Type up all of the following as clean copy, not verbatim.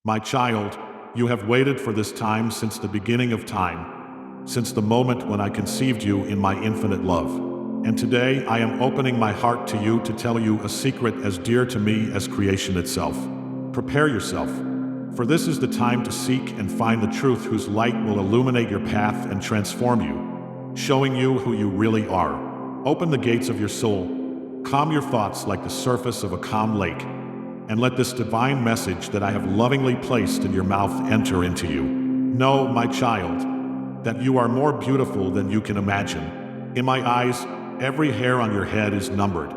My child, you have waited for this time since the beginning of time, since the moment when I conceived you in my infinite love. And today I am opening my heart to you to tell you a secret as dear to me as creation itself. Prepare yourself, for this is the time to seek and find the truth whose light will illuminate your path and transform you, showing you who you really are. Open the gates of your soul, calm your thoughts like the surface of a calm lake, and let this divine message that I have lovingly placed in your mouth enter into you. Know, my child, that you are more beautiful than you can imagine. In my eyes, every hair on your head is numbered.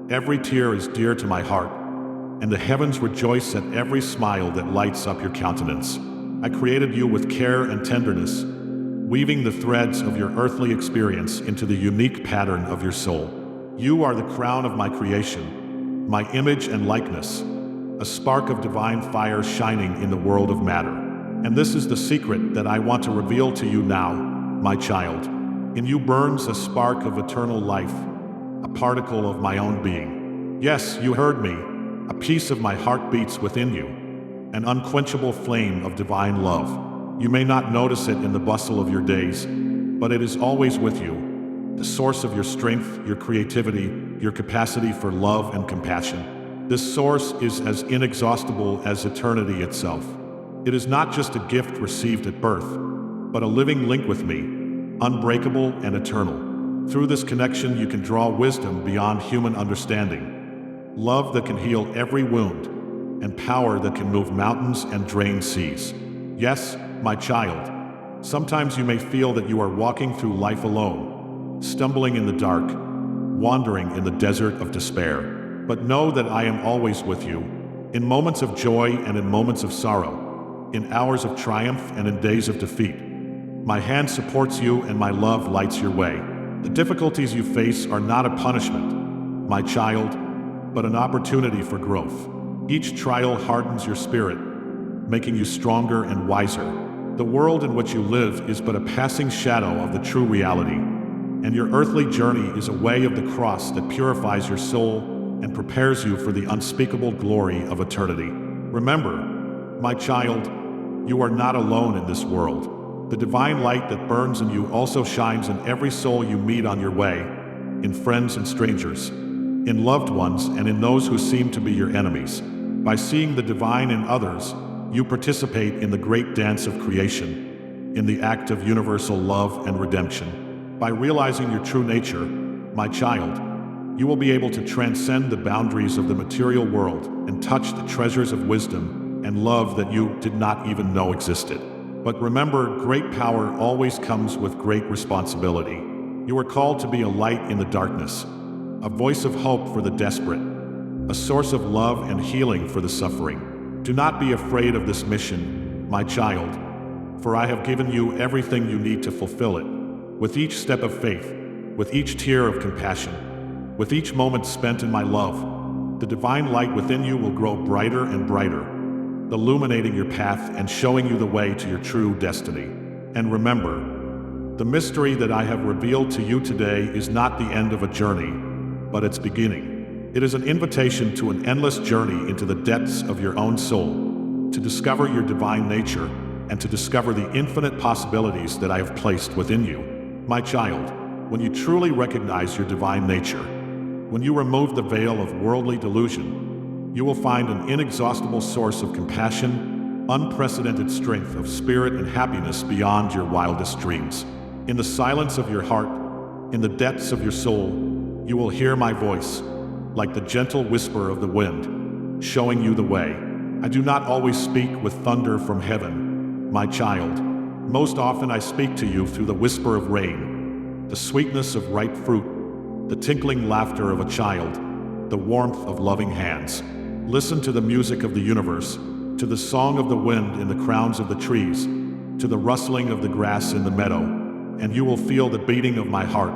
Every tear is dear to my heart, and the heavens rejoice at every smile that lights up your countenance. I created you with care and tenderness, weaving the threads of your earthly experience into the unique pattern of your soul. You are the crown of my creation, my image and likeness, a spark of divine fire shining in the world of matter. And this is the secret that I want to reveal to you now, my child. In you burns a spark of eternal life, a particle of my own being. Yes, you heard me. A piece of my heart beats within you, an unquenchable flame of divine love. You may not notice it in the bustle of your days, but it is always with you, the source of your strength, your creativity, your capacity for love and compassion. This source is as inexhaustible as eternity itself. It is not just a gift received at birth, but a living link with me, unbreakable and eternal. Through this connection, you can draw wisdom beyond human understanding, love that can heal every wound, and power that can move mountains and drain seas. Yes, my child, sometimes you may feel that you are walking through life alone, stumbling in the dark, wandering in the desert of despair. But know that I am always with you, in moments of joy and in moments of sorrow, in hours of triumph and in days of defeat. My hand supports you and my love lights your way. The difficulties you face are not a punishment, my child, but an opportunity for growth. Each trial hardens your spirit, making you stronger and wiser. The world in which you live is but a passing shadow of the true reality, and your earthly journey is a way of the cross that purifies your soul and prepares you for the unspeakable glory of eternity. Remember, my child, you are not alone in this world. The divine light that burns in you also shines in every soul you meet on your way, in friends and strangers, in loved ones and in those who seem to be your enemies. By seeing the divine in others, you participate in the great dance of creation, in the act of universal love and redemption. By realizing your true nature, my child, you will be able to transcend the boundaries of the material world and touch the treasures of wisdom and love that you did not even know existed. But remember, great power always comes with great responsibility. You are called to be a light in the darkness, a voice of hope for the desperate, a source of love and healing for the suffering. Do not be afraid of this mission, my child, for I have given you everything you need to fulfill it. With each step of faith, with each tear of compassion, with each moment spent in my love, the divine light within you will grow brighter and brighter, illuminating your path and showing you the way to your true destiny. And remember, the mystery that I have revealed to you today is not the end of a journey, but its beginning. It is an invitation to an endless journey into the depths of your own soul, to discover your divine nature, and to discover the infinite possibilities that I have placed within you. My child, when you truly recognize your divine nature, when you remove the veil of worldly delusion, you will find an inexhaustible source of compassion, unprecedented strength of spirit and happiness beyond your wildest dreams. In the silence of your heart, in the depths of your soul, you will hear my voice, like the gentle whisper of the wind, showing you the way. I do not always speak with thunder from heaven, my child. Most often I speak to you through the whisper of rain, the sweetness of ripe fruit, the tinkling laughter of a child, the warmth of loving hands. Listen to the music of the universe, to the song of the wind in the crowns of the trees, to the rustling of the grass in the meadow, and you will feel the beating of my heart.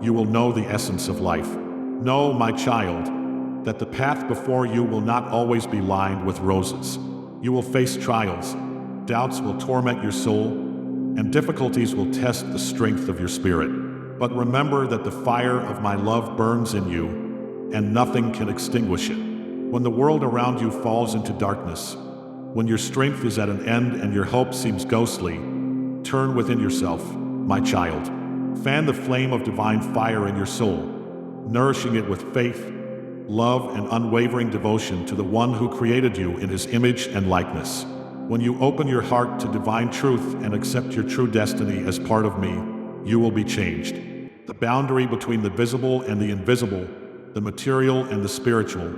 You will know the essence of life. Know, my child, that the path before you will not always be lined with roses. You will face trials, doubts will torment your soul, and difficulties will test the strength of your spirit. But remember that the fire of my love burns in you, and nothing can extinguish it. When the world around you falls into darkness, When your strength is at an end and your hope seems ghostly, turn within yourself, my child. Fan the flame of divine fire in your soul, nourishing it with faith, love, and unwavering devotion to the one who created you in his image and likeness. When you open your heart to divine truth and accept your true destiny as part of me, you will be changed. The boundary between the visible and the invisible, the material and the spiritual,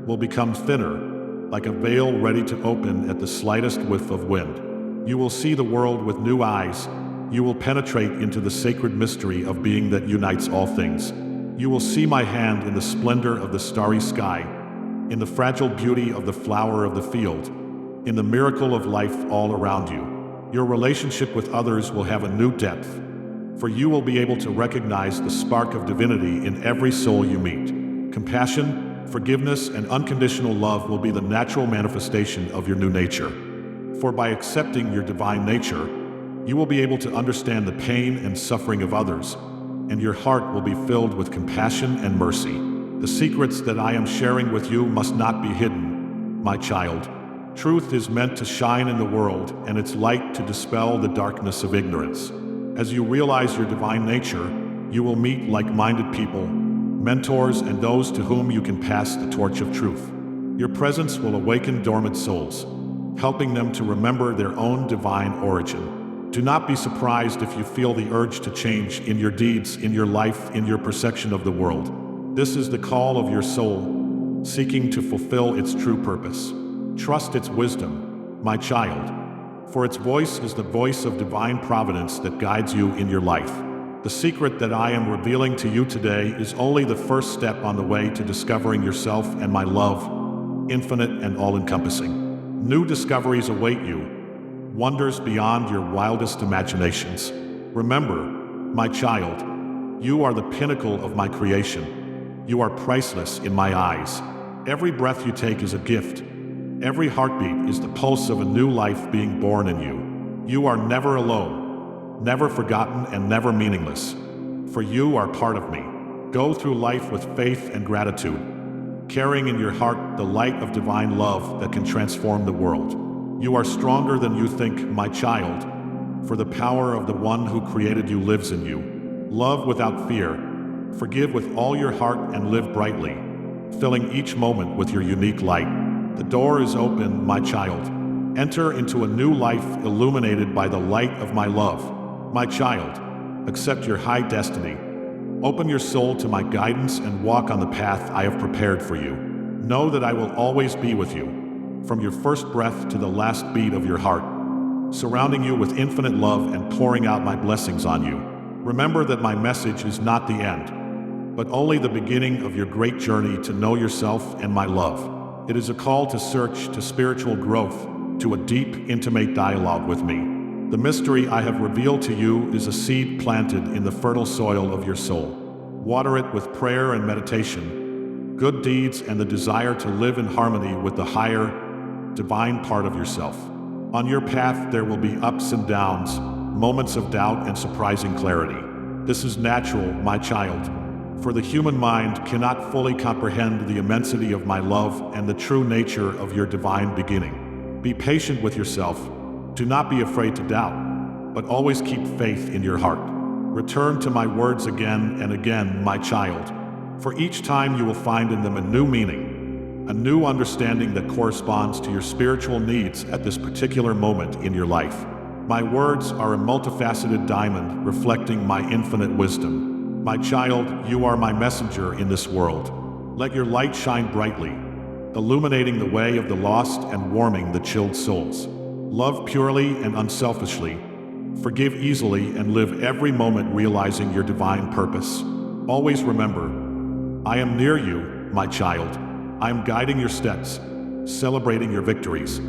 will become thinner, like a veil ready to open at the slightest whiff of wind. You will see the world with new eyes. You will penetrate into the sacred mystery of being that unites all things. You will see my hand in the splendor of the starry sky, in the fragile beauty of the flower of the field, in the miracle of life all around you. Your relationship with others will have a new depth, for you will be able to recognize the spark of divinity in every soul you meet. Compassion, forgiveness, and unconditional love will be the natural manifestation of your new nature. For by accepting your divine nature, you will be able to understand the pain and suffering of others, and your heart will be filled with compassion and mercy. The secrets that I am sharing with you must not be hidden, my child. Truth is meant to shine in the world, and its light to dispel the darkness of ignorance. As you realize your divine nature, you will meet like-minded people, mentors, and those to whom you can pass the torch of truth. Your presence will awaken dormant souls, helping them to remember their own divine origin. Do not be surprised if you feel the urge to change in your deeds, in your life, in your perception of the world. This is the call of your soul, seeking to fulfill its true purpose. Trust its wisdom, my child, for its voice is the voice of divine providence that guides you in your life. The secret that I am revealing to you today is only the first step on the way to discovering yourself and my love, infinite and all-encompassing. New discoveries await you, wonders beyond your wildest imaginations. Remember, my child, you are the pinnacle of my creation. You are priceless in my eyes. Every breath you take is a gift. Every heartbeat is the pulse of a new life being born in you. You are never alone, never forgotten, and never meaningless, for you are part of me. Go through life with faith and gratitude, carrying in your heart the light of divine love that can transform the world. You are stronger than you think, my child, for the power of the one who created you lives in you. Love without fear, forgive with all your heart, and live brightly, filling each moment with your unique light. The door is open, my child. Enter into a new life illuminated by the light of my love. My child, accept your high destiny. Open your soul to my guidance and walk on the path I have prepared for you. Know that I will always be with you, from your first breath to the last beat of your heart, surrounding you with infinite love and pouring out my blessings on you. Remember that my message is not the end, but only the beginning of your great journey to know yourself and my love. It is a call to search, to spiritual growth, to a deep, intimate dialogue with me. The mystery I have revealed to you is a seed planted in the fertile soil of your soul. Water it with prayer and meditation, good deeds, and the desire to live in harmony with the higher, divine part of yourself. On your path, there will be ups and downs, moments of doubt and surprising clarity. This is natural, my child, for the human mind cannot fully comprehend the immensity of my love and the true nature of your divine beginning. Be patient with yourself. Do not be afraid to doubt, but always keep faith in your heart. Return to my words again and again, my child, for each time you will find in them a new meaning, a new understanding that corresponds to your spiritual needs at this particular moment in your life. My words are a multifaceted diamond reflecting my infinite wisdom. My child, you are my messenger in this world. Let your light shine brightly, illuminating the way of the lost and warming the chilled souls. Love purely and unselfishly, forgive easily, and live every moment realizing your divine purpose. Always remember, I am near you, my child. I am guiding your steps, celebrating your victories,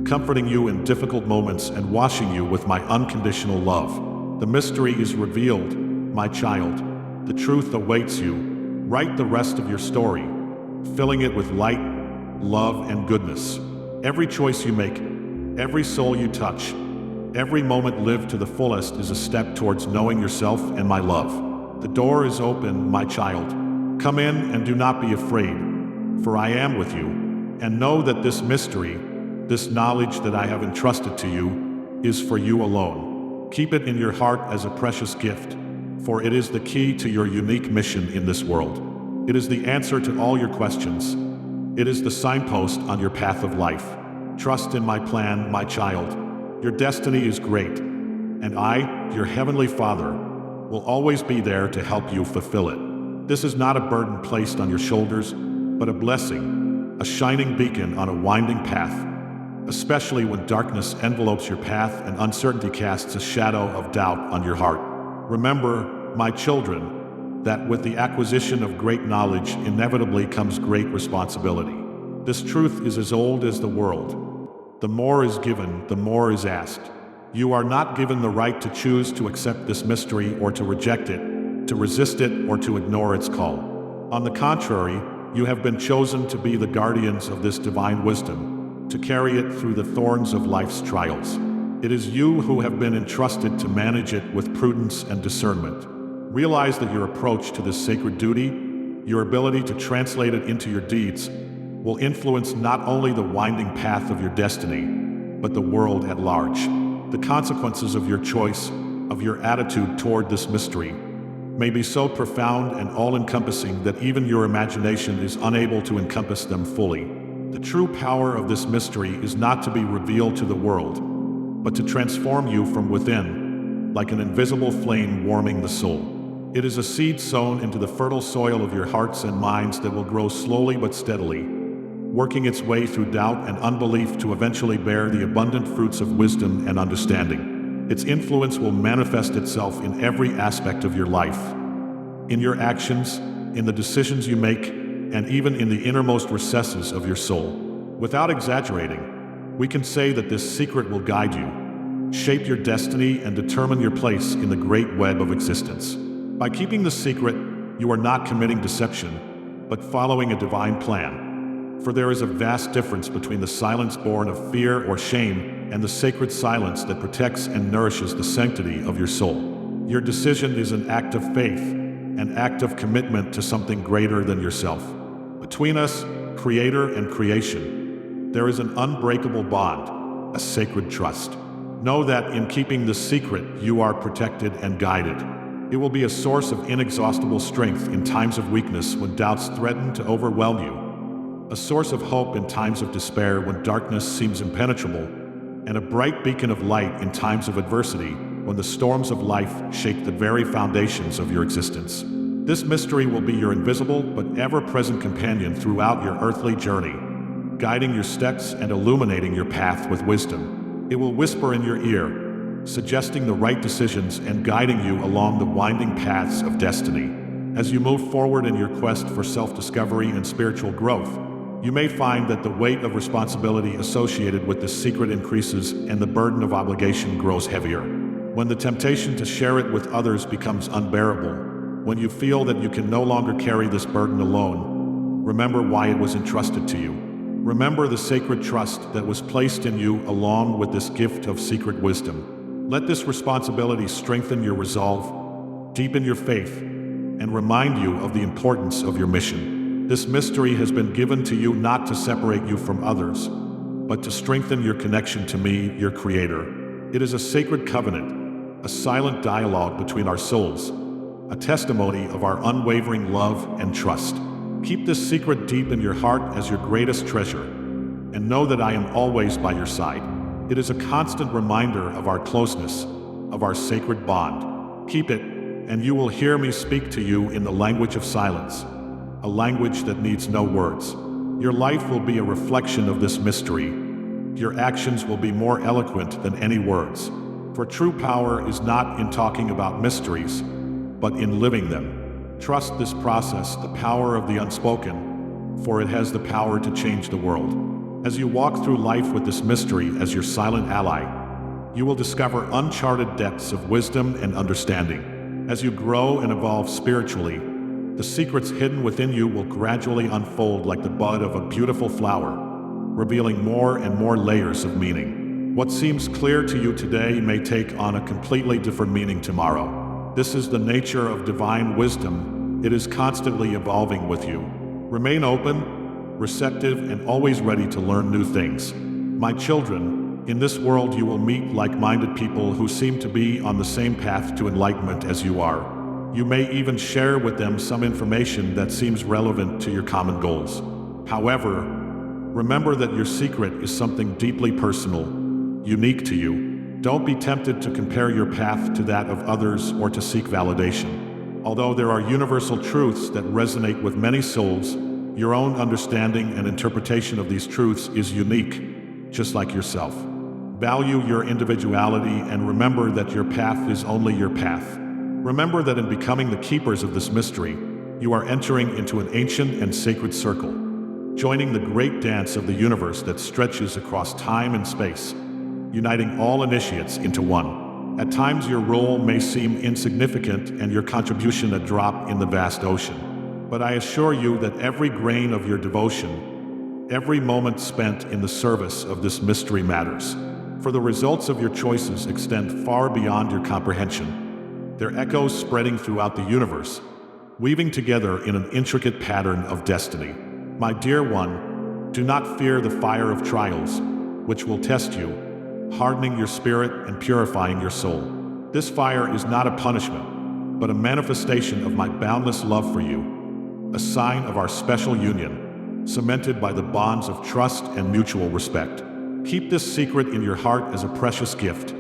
comforting you in difficult moments, and washing you with my unconditional love. The mystery is revealed, my child. The truth awaits you. Write the rest of your story, filling it with light, love, and goodness. Every choice you make, every soul you touch, every moment lived to the fullest is a step towards knowing yourself and my love. The door is open, my child. Come in and do not be afraid, for I am with you. And know that this mystery, This knowledge that I have entrusted to you is for you alone. Keep it in your heart as a precious gift, for it is the key to your unique mission in this world. It is the answer to all your questions. It is the signpost on your path of life. Trust in my plan, my child. Your destiny is great, and I, your heavenly Father, will always be there to help you fulfill it. This is not a burden placed on your shoulders, but a blessing, a shining beacon on a winding path, especially when darkness envelopes your path and uncertainty casts a shadow of doubt on your heart. Remember, my children, that with the acquisition of great knowledge inevitably comes great responsibility. This truth is as old as the world. The more is given, the more is asked. You are not given the right to choose to accept this mystery or to reject it, to resist it or to ignore its call. On the contrary, you have been chosen to be the guardians of this divine wisdom, to carry it through the thorns of life's trials. It is you who have been entrusted to manage it with prudence and discernment. Realize that your approach to this sacred duty, your ability to translate it into your deeds, will influence not only the winding path of your destiny, but the world at large. The consequences of your choice, of your attitude toward this mystery, may be so profound and all-encompassing that even your imagination is unable to encompass them fully. The true power of this mystery is not to be revealed to the world, but to transform you from within, like an invisible flame warming the soul. It is a seed sown into the fertile soil of your hearts and minds that will grow slowly but steadily, working its way through doubt and unbelief to eventually bear the abundant fruits of wisdom and understanding. Its influence will manifest itself in every aspect of your life, in your actions, in the decisions you make, and even in the innermost recesses of your soul. Without exaggerating, we can say that this secret will guide you, shape your destiny, and determine your place in the great web of existence. By keeping the secret, you are not committing deception, but following a divine plan. For there is a vast difference between the silence born of fear or shame and the sacred silence that protects and nourishes the sanctity of your soul. Your decision is an act of faith, an act of commitment to something greater than yourself. Between us, Creator and creation, there is an unbreakable bond, a sacred trust. Know that in keeping this secret, you are protected and guided. It will be a source of inexhaustible strength in times of weakness when doubts threaten to overwhelm you, a source of hope in times of despair when darkness seems impenetrable, and a bright beacon of light in times of adversity when the storms of life shake the very foundations of your existence. This mystery will be your invisible but ever-present companion throughout your earthly journey, guiding your steps and illuminating your path with wisdom. It will whisper in your ear, suggesting the right decisions and guiding you along the winding paths of destiny. As you move forward in your quest for self-discovery and spiritual growth, you may find that the weight of responsibility associated with this secret increases and the burden of obligation grows heavier. When the temptation to share it with others becomes unbearable, when you feel that you can no longer carry this burden alone, remember why it was entrusted to you. Remember the sacred trust that was placed in you along with this gift of secret wisdom. Let this responsibility strengthen your resolve, deepen your faith, and remind you of the importance of your mission. This mystery has been given to you not to separate you from others, but to strengthen your connection to me, your Creator. It is a sacred covenant, a silent dialogue between our souls, a testimony of our unwavering love and trust. Keep this secret deep in your heart as your greatest treasure, and know that I am always by your side. It is a constant reminder of our closeness, of our sacred bond. Keep it, and you will hear me speak to you in the language of silence, a language that needs no words. Your life will be a reflection of this mystery. Your actions will be more eloquent than any words. For true power is not in talking about mysteries, but in living them. Trust this process, the power of the unspoken, for it has the power to change the world. As you walk through life with this mystery as your silent ally, you will discover uncharted depths of wisdom and understanding. As you grow and evolve spiritually, the secrets hidden within you will gradually unfold like the bud of a beautiful flower, revealing more and more layers of meaning. What seems clear to you today may take on a completely different meaning tomorrow. This is the nature of divine wisdom. It is constantly evolving with you. Remain open, receptive, and always ready to learn new things. My children, in this world you will meet like-minded people who seem to be on the same path to enlightenment as you are. You may even share with them some information that seems relevant to your common goals. However, remember that your secret is something deeply personal, unique to you. Don't be tempted to compare your path to that of others or to seek validation. Although there are universal truths that resonate with many souls, your own understanding and interpretation of these truths is unique, just like yourself. Value your individuality and remember that your path is only your path. Remember that in becoming the keepers of this mystery, you are entering into an ancient and sacred circle, joining the great dance of the universe that stretches across time and space, uniting all initiates into one. At times your role may seem insignificant and your contribution a drop in the vast ocean. But I assure you that every grain of your devotion, every moment spent in the service of this mystery matters. For the results of your choices extend far beyond your comprehension, their echoes spreading throughout the universe, weaving together in an intricate pattern of destiny. My dear one, do not fear the fire of trials, which will test you, hardening your spirit and purifying your soul. This fire is not a punishment, but a manifestation of my boundless love for you, a sign of our special union, cemented by the bonds of trust and mutual respect. Keep this secret in your heart as a precious gift,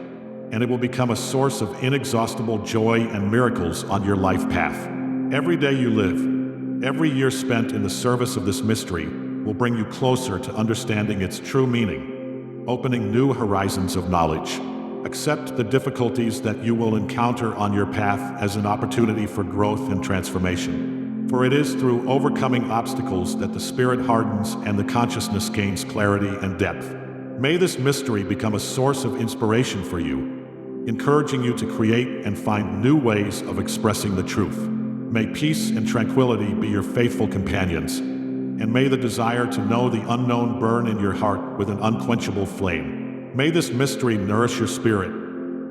and it will become a source of inexhaustible joy and miracles on your life path. Every day you live, every year spent in the service of this mystery will bring you closer to understanding its true meaning, opening new horizons of knowledge. Accept the difficulties that you will encounter on your path as an opportunity for growth and transformation. For it is through overcoming obstacles that the spirit hardens and the consciousness gains clarity and depth. May this mystery become a source of inspiration for you, encouraging you to create and find new ways of expressing the truth. May peace and tranquility be your faithful companions, and may the desire to know the unknown burn in your heart with an unquenchable flame. May this mystery nourish your spirit,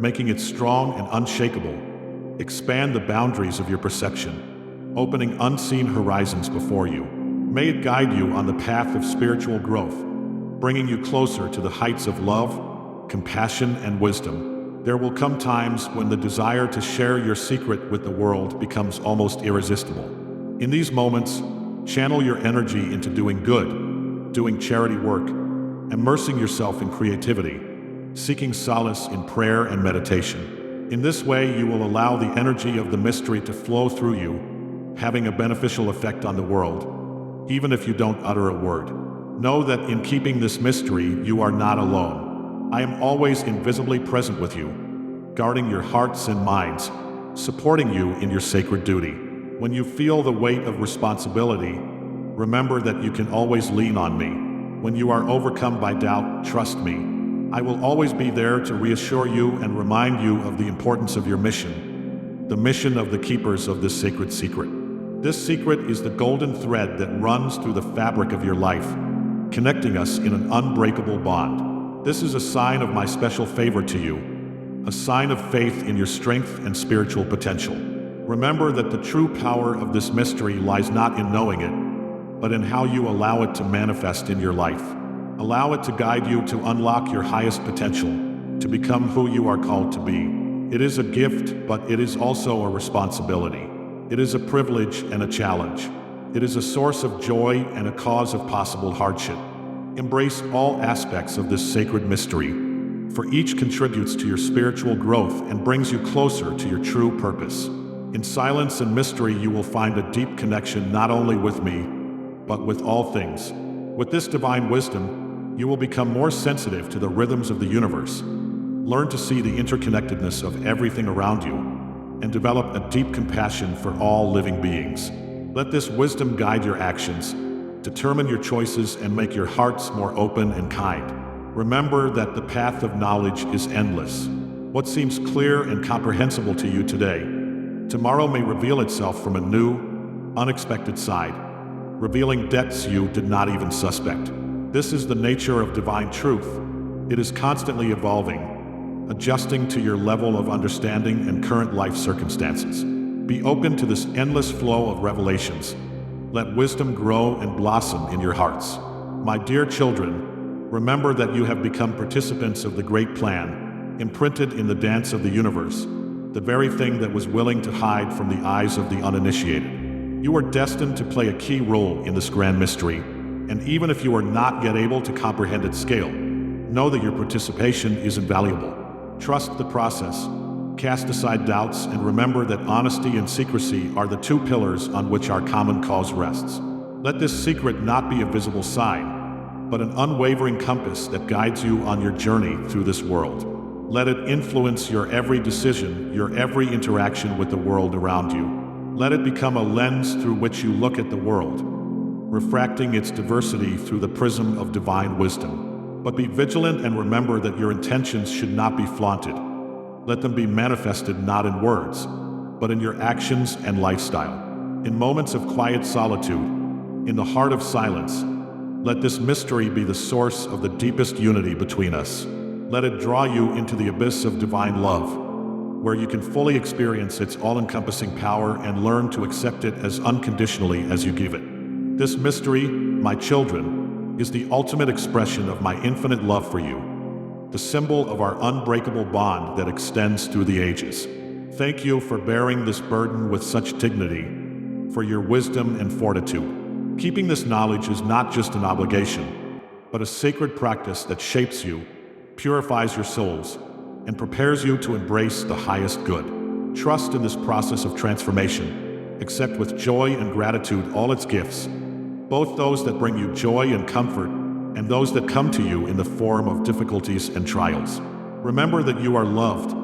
making it strong and unshakable. Expand the boundaries of your perception, opening unseen horizons before you. May it guide you on the path of spiritual growth, bringing you closer to the heights of love, compassion, and wisdom. There will come times when the desire to share your secret with the world becomes almost irresistible. In these moments, channel your energy into doing good, doing charity work, immersing yourself in creativity, seeking solace in prayer and meditation. In this way, you will allow the energy of the mystery to flow through you, having a beneficial effect on the world, even if you don't utter a word. Know that in keeping this mystery, you are not alone. I am always invisibly present with you, guarding your hearts and minds, supporting you in your sacred duty. When you feel the weight of responsibility, remember that you can always lean on me. When you are overcome by doubt, trust me. I will always be there to reassure you and remind you of the importance of your mission, the mission of the keepers of this sacred secret. This secret is the golden thread that runs through the fabric of your life, connecting us in an unbreakable bond. This is a sign of my special favor to you, a sign of faith in your strength and spiritual potential. Remember that the true power of this mystery lies not in knowing it, but in how you allow it to manifest in your life. Allow it to guide you to unlock your highest potential, to become who you are called to be. It is a gift, but it is also a responsibility. It is a privilege and a challenge. It is a source of joy and a cause of possible hardship. Embrace all aspects of this sacred mystery, for each contributes to your spiritual growth and brings you closer to your true purpose. In silence and mystery, you will find a deep connection not only with me, but with all things. With this divine wisdom, you will become more sensitive to the rhythms of the universe, learn to see the interconnectedness of everything around you, and develop a deep compassion for all living beings. Let this wisdom guide your actions, determine your choices, and make your hearts more open and kind. Remember that the path of knowledge is endless. What seems clear and comprehensible to you today, tomorrow may reveal itself from a new, unexpected side, revealing depths you did not even suspect. This is the nature of divine truth. It is constantly evolving, adjusting to your level of understanding and current life circumstances. Be open to this endless flow of revelations. Let wisdom grow and blossom in your hearts. My dear children, Remember that you have become participants of the great plan, imprinted in the dance of the universe, the very thing that was willing to hide from the eyes of the uninitiated. You are destined to play a key role in this grand mystery, and even if you are not yet able to comprehend its scale, know that your participation is invaluable. Trust the process, cast aside doubts, and remember that honesty and secrecy are the two pillars on which our common cause rests. Let this secret not be a visible sign, but an unwavering compass that guides you on your journey through this world. Let it influence your every decision, your every interaction with the world around you. Let it become a lens through which you look at the world, refracting its diversity through the prism of divine wisdom. But be vigilant and remember that your intentions should not be flaunted. Let them be manifested not in words, but in your actions and lifestyle. In moments of quiet solitude, in the heart of silence, let this mystery be the source of the deepest unity between us. Let it draw you into the abyss of divine love, where you can fully experience its all-encompassing power and learn to accept it as unconditionally as you give it. This mystery, my children, is the ultimate expression of my infinite love for you, the symbol of our unbreakable bond that extends through the ages. Thank you for bearing this burden with such dignity, for your wisdom and fortitude. Keeping this knowledge is not just an obligation, but a sacred practice that shapes you, purifies your souls, and prepares you to embrace the highest good. Trust in this process of transformation. Accept with joy and gratitude all its gifts, both those that bring you joy and comfort, and those that come to you in the form of difficulties and trials. Remember that you are loved,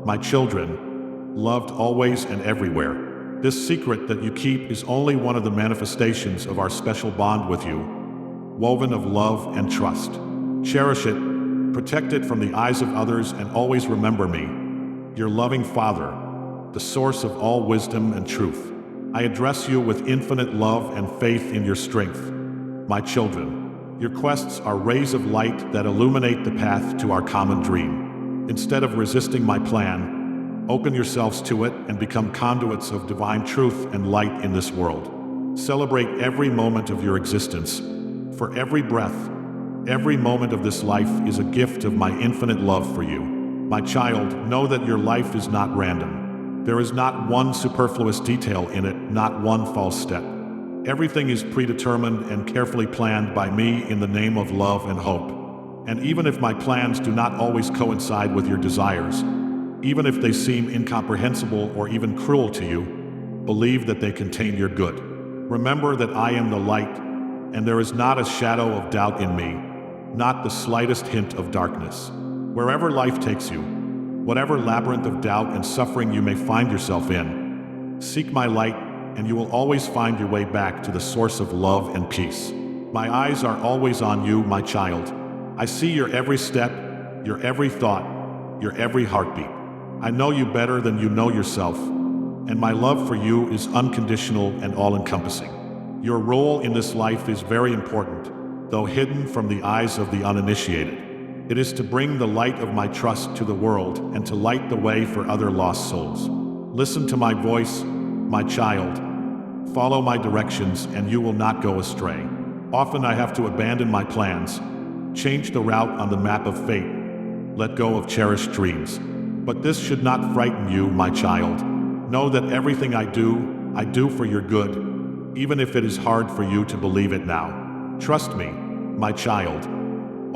my children, loved always and everywhere. This secret that you keep is only one of the manifestations of our special bond with you, woven of love and trust. Cherish it, protect it from the eyes of others, and always remember me, your loving Father, the source of all wisdom and truth. I address you with infinite love and faith in your strength. My children, your quests are rays of light that illuminate the path to our common dream. Instead of resisting my plan, open yourselves to it and become conduits of divine truth and light in this world. Celebrate every moment of your existence, for every breath, every moment of this life is a gift of my infinite love for you. My child, know that your life is not random. There is not one superfluous detail in it, not one false step. Everything is predetermined and carefully planned by me in the name of love and hope. And even if my plans do not always coincide with your desires, even if they seem incomprehensible or even cruel to you, believe that they contain your good. Remember that I am the light, and there is not a shadow of doubt in me, not the slightest hint of darkness. Wherever life takes you, whatever labyrinth of doubt and suffering you may find yourself in, seek my light, and you will always find your way back to the source of love and peace. My eyes are always on you, my child. I see your every step, your every thought, your every heartbeat. I know you better than you know yourself, and my love for you is unconditional and all-encompassing. Your role in this life is very important, though hidden from the eyes of the uninitiated. It is to bring the light of my trust to the world and to light the way for other lost souls. Listen to my voice, my child. Follow my directions and you will not go astray. Often I have to abandon my plans, change the route on the map of fate, let go of cherished dreams. But this should not frighten you, my child. Know that everything I do for your good, even if it is hard for you to believe it now. Trust me, my child.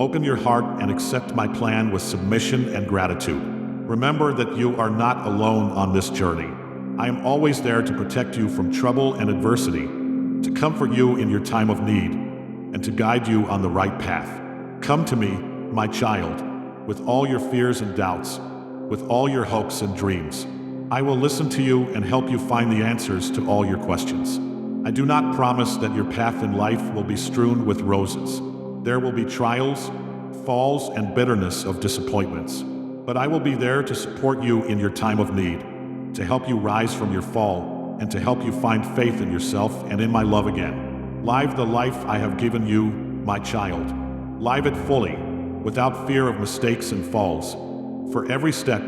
Open your heart and accept my plan with submission and gratitude. Remember that you are not alone on this journey. I am always there to protect you from trouble and adversity, to comfort you in your time of need, and to guide you on the right path. Come to me, my child, with all your fears and doubts, with all your hopes and dreams. I will listen to you and help you find the answers to all your questions. I do not promise that your path in life will be strewn with roses. There will be trials, falls, and bitterness of disappointments. But I will be there to support you in your time of need, to help you rise from your fall, and to help you find faith in yourself and in my love again. Live the life I have given you, my child. Live it fully, without fear of mistakes and falls. For every step,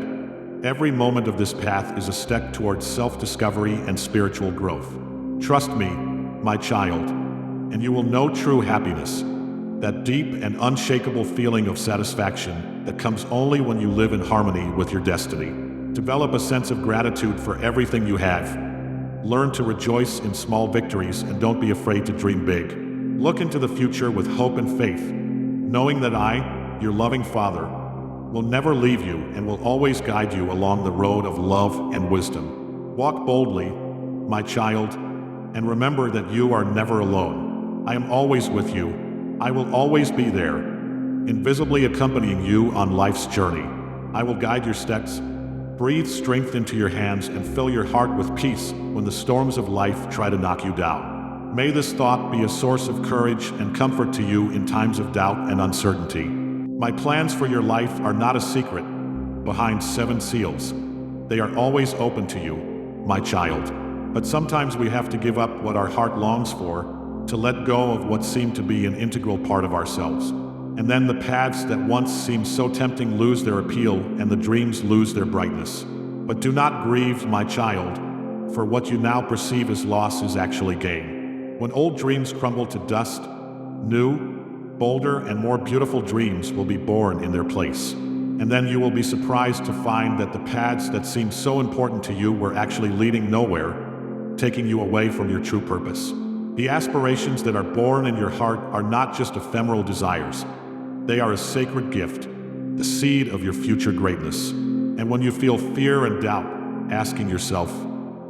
every moment of this path is a step towards self-discovery and spiritual growth. Trust me, my child, and you will know true happiness, that deep and unshakable feeling of satisfaction that comes only when you live in harmony with your destiny. Develop a sense of gratitude for everything you have. Learn to rejoice in small victories and don't be afraid to dream big. Look into the future with hope and faith, knowing that I, your loving Father, will never leave you and will always guide you along the road of love and wisdom. Walk boldly, my child, and remember that you are never alone. I am always with you. I will always be there, invisibly accompanying you on life's journey. I will guide your steps, breathe strength into your hands, and fill your heart with peace when the storms of life try to knock you down. May this thought be a source of courage and comfort to you in times of doubt and uncertainty. My plans for your life are not a secret behind 7 seals. They are always open to you, my child. But sometimes we have to give up what our heart longs for, to let go of what seemed to be an integral part of ourselves. And then the paths that once seemed so tempting lose their appeal and the dreams lose their brightness. But do not grieve, my child, for what you now perceive as loss is actually gain. When old dreams crumble to dust, new, bolder, and more beautiful dreams will be born in their place. And then you will be surprised to find that the paths that seemed so important to you were actually leading nowhere, taking you away from your true purpose. The aspirations that are born in your heart are not just ephemeral desires. They are a sacred gift, the seed of your future greatness. And when you feel fear and doubt, asking yourself,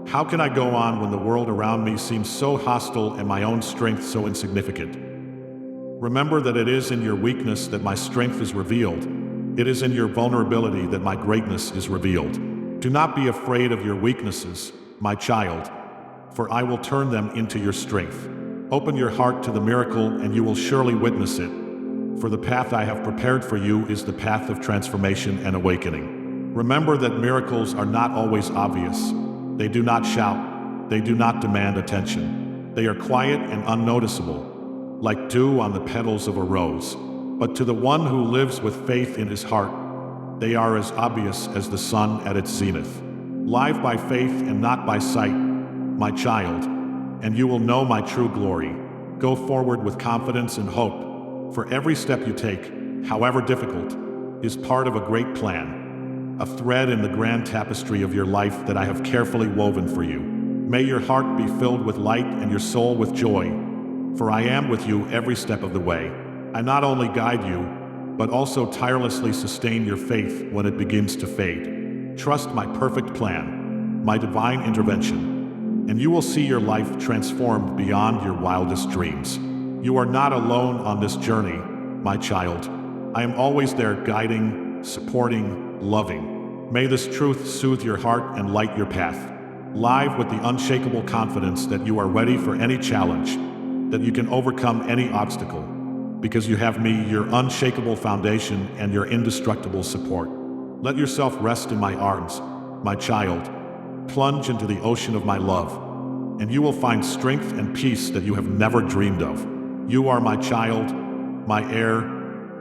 how can I go on when the world around me seems so hostile and my own strength so insignificant? Remember that it is in your weakness that my strength is revealed. It is in your vulnerability that my greatness is revealed. Do not be afraid of your weaknesses, my child, for I will turn them into your strength. Open your heart to the miracle and you will surely witness it. For the path I have prepared for you is the path of transformation and awakening. Remember that miracles are not always obvious. They do not shout. They do not demand attention. They are quiet and unnoticeable, like dew on the petals of a rose. But to the one who lives with faith in his heart, they are as obvious as the sun at its zenith. Live by faith and not by sight, my child, and you will know my true glory. Go forward with confidence and hope, for every step you take, however difficult, is part of a great plan, a thread in the grand tapestry of your life that I have carefully woven for you. May your heart be filled with light and your soul with joy, for I am with you every step of the way. I not only guide you, but also tirelessly sustain your faith when it begins to fade. Trust my perfect plan, my divine intervention, and you will see your life transformed beyond your wildest dreams. You are not alone on this journey, my child. I am always there guiding, supporting, loving. May this truth soothe your heart and light your path. Live with the unshakable confidence that you are ready for any challenge, that you can overcome any obstacle, because you have me, your unshakable foundation and your indestructible support. Let yourself rest in my arms, my child. Plunge into the ocean of my love, and you will find strength and peace that you have never dreamed of. You are my child, my heir,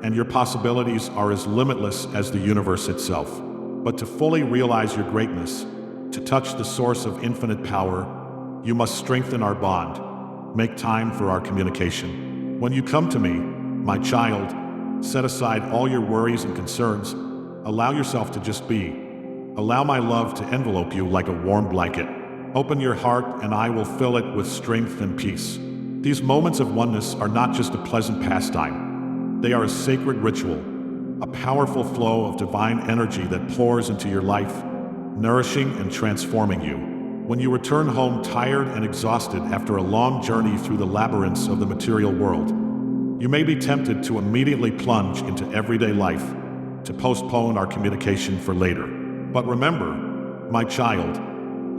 and your possibilities are as limitless as the universe itself. But to fully realize your greatness, to touch the source of infinite power, you must strengthen our bond, make time for our communication. When you come to me, my child, set aside all your worries and concerns, allow yourself to just be. Allow my love to envelope you like a warm blanket. Open your heart and I will fill it with strength and peace. These moments of oneness are not just a pleasant pastime. They are a sacred ritual, a powerful flow of divine energy that pours into your life, nourishing and transforming you. When you return home tired and exhausted after a long journey through the labyrinths of the material world, you may be tempted to immediately plunge into everyday life, to postpone our communication for later. But remember, my child,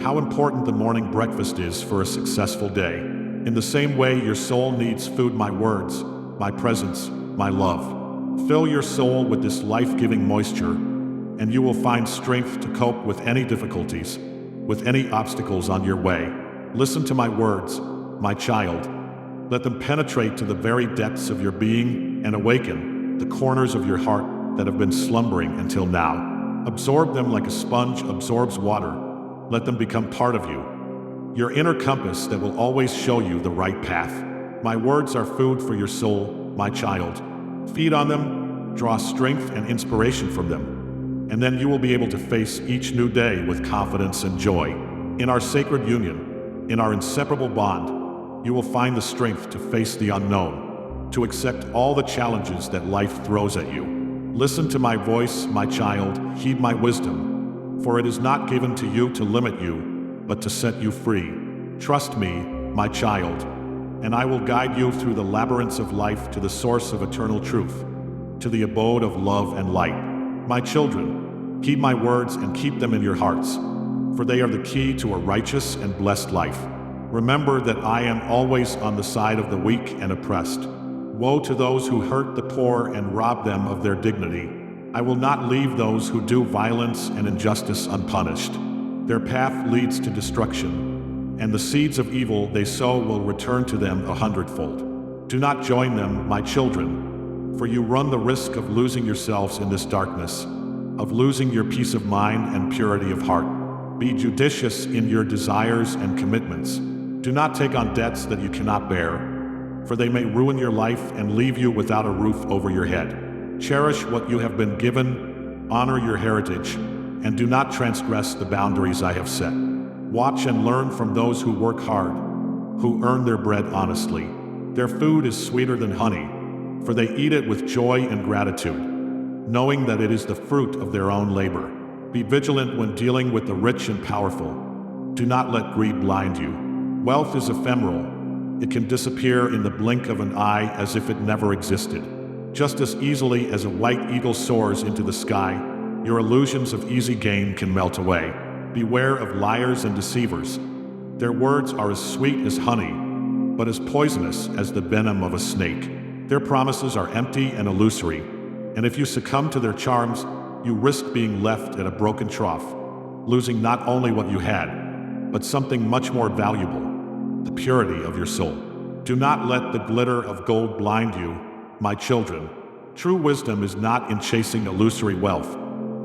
how important the morning breakfast is for a successful day. In the same way your soul needs food, my words, my presence, my love. Fill your soul with this life-giving moisture, and you will find strength to cope with any difficulties, with any obstacles on your way. Listen to my words, my child. Let them penetrate to the very depths of your being and awaken the corners of your heart that have been slumbering until now. Absorb them like a sponge absorbs water. Let them become part of you, your inner compass that will always show you the right path. My words are food for your soul, my child. Feed on them, draw strength and inspiration from them, and then you will be able to face each new day with confidence and joy. In our sacred union, in our inseparable bond, you will find the strength to face the unknown, to accept all the challenges that life throws at you. Listen to my voice, my child, heed my wisdom, for it is not given to you to limit you, but to set you free. Trust me, my child, and I will guide you through the labyrinths of life to the source of eternal truth, to the abode of love and light. My children, heed my words and keep them in your hearts, for they are the key to a righteous and blessed life. Remember that I am always on the side of the weak and oppressed. Woe to those who hurt the poor and rob them of their dignity. I will not leave those who do violence and injustice unpunished. Their path leads to destruction, and the seeds of evil they sow will return to them 100-fold. Do not join them, my children, for you run the risk of losing yourselves in this darkness, of losing your peace of mind and purity of heart. Be judicious in your desires and commitments. Do not take on debts that you cannot bear, for they may ruin your life and leave you without a roof over your head. Cherish what you have been given, honor your heritage, and do not transgress the boundaries I have set. Watch and learn from those who work hard, who earn their bread honestly. Their food is sweeter than honey, for they eat it with joy and gratitude, knowing that it is the fruit of their own labor. Be vigilant when dealing with the rich and powerful. Do not let greed blind you. Wealth is ephemeral. It can disappear in the blink of an eye as if it never existed. Just as easily as a white eagle soars into the sky, your illusions of easy gain can melt away. Beware of liars and deceivers. Their words are as sweet as honey, but as poisonous as the venom of a snake. Their promises are empty and illusory, and if you succumb to their charms, you risk being left at a broken trough, losing not only what you had, but something much more valuable: the purity of your soul. Do not let the glitter of gold blind you, my children. True wisdom is not in chasing illusory wealth,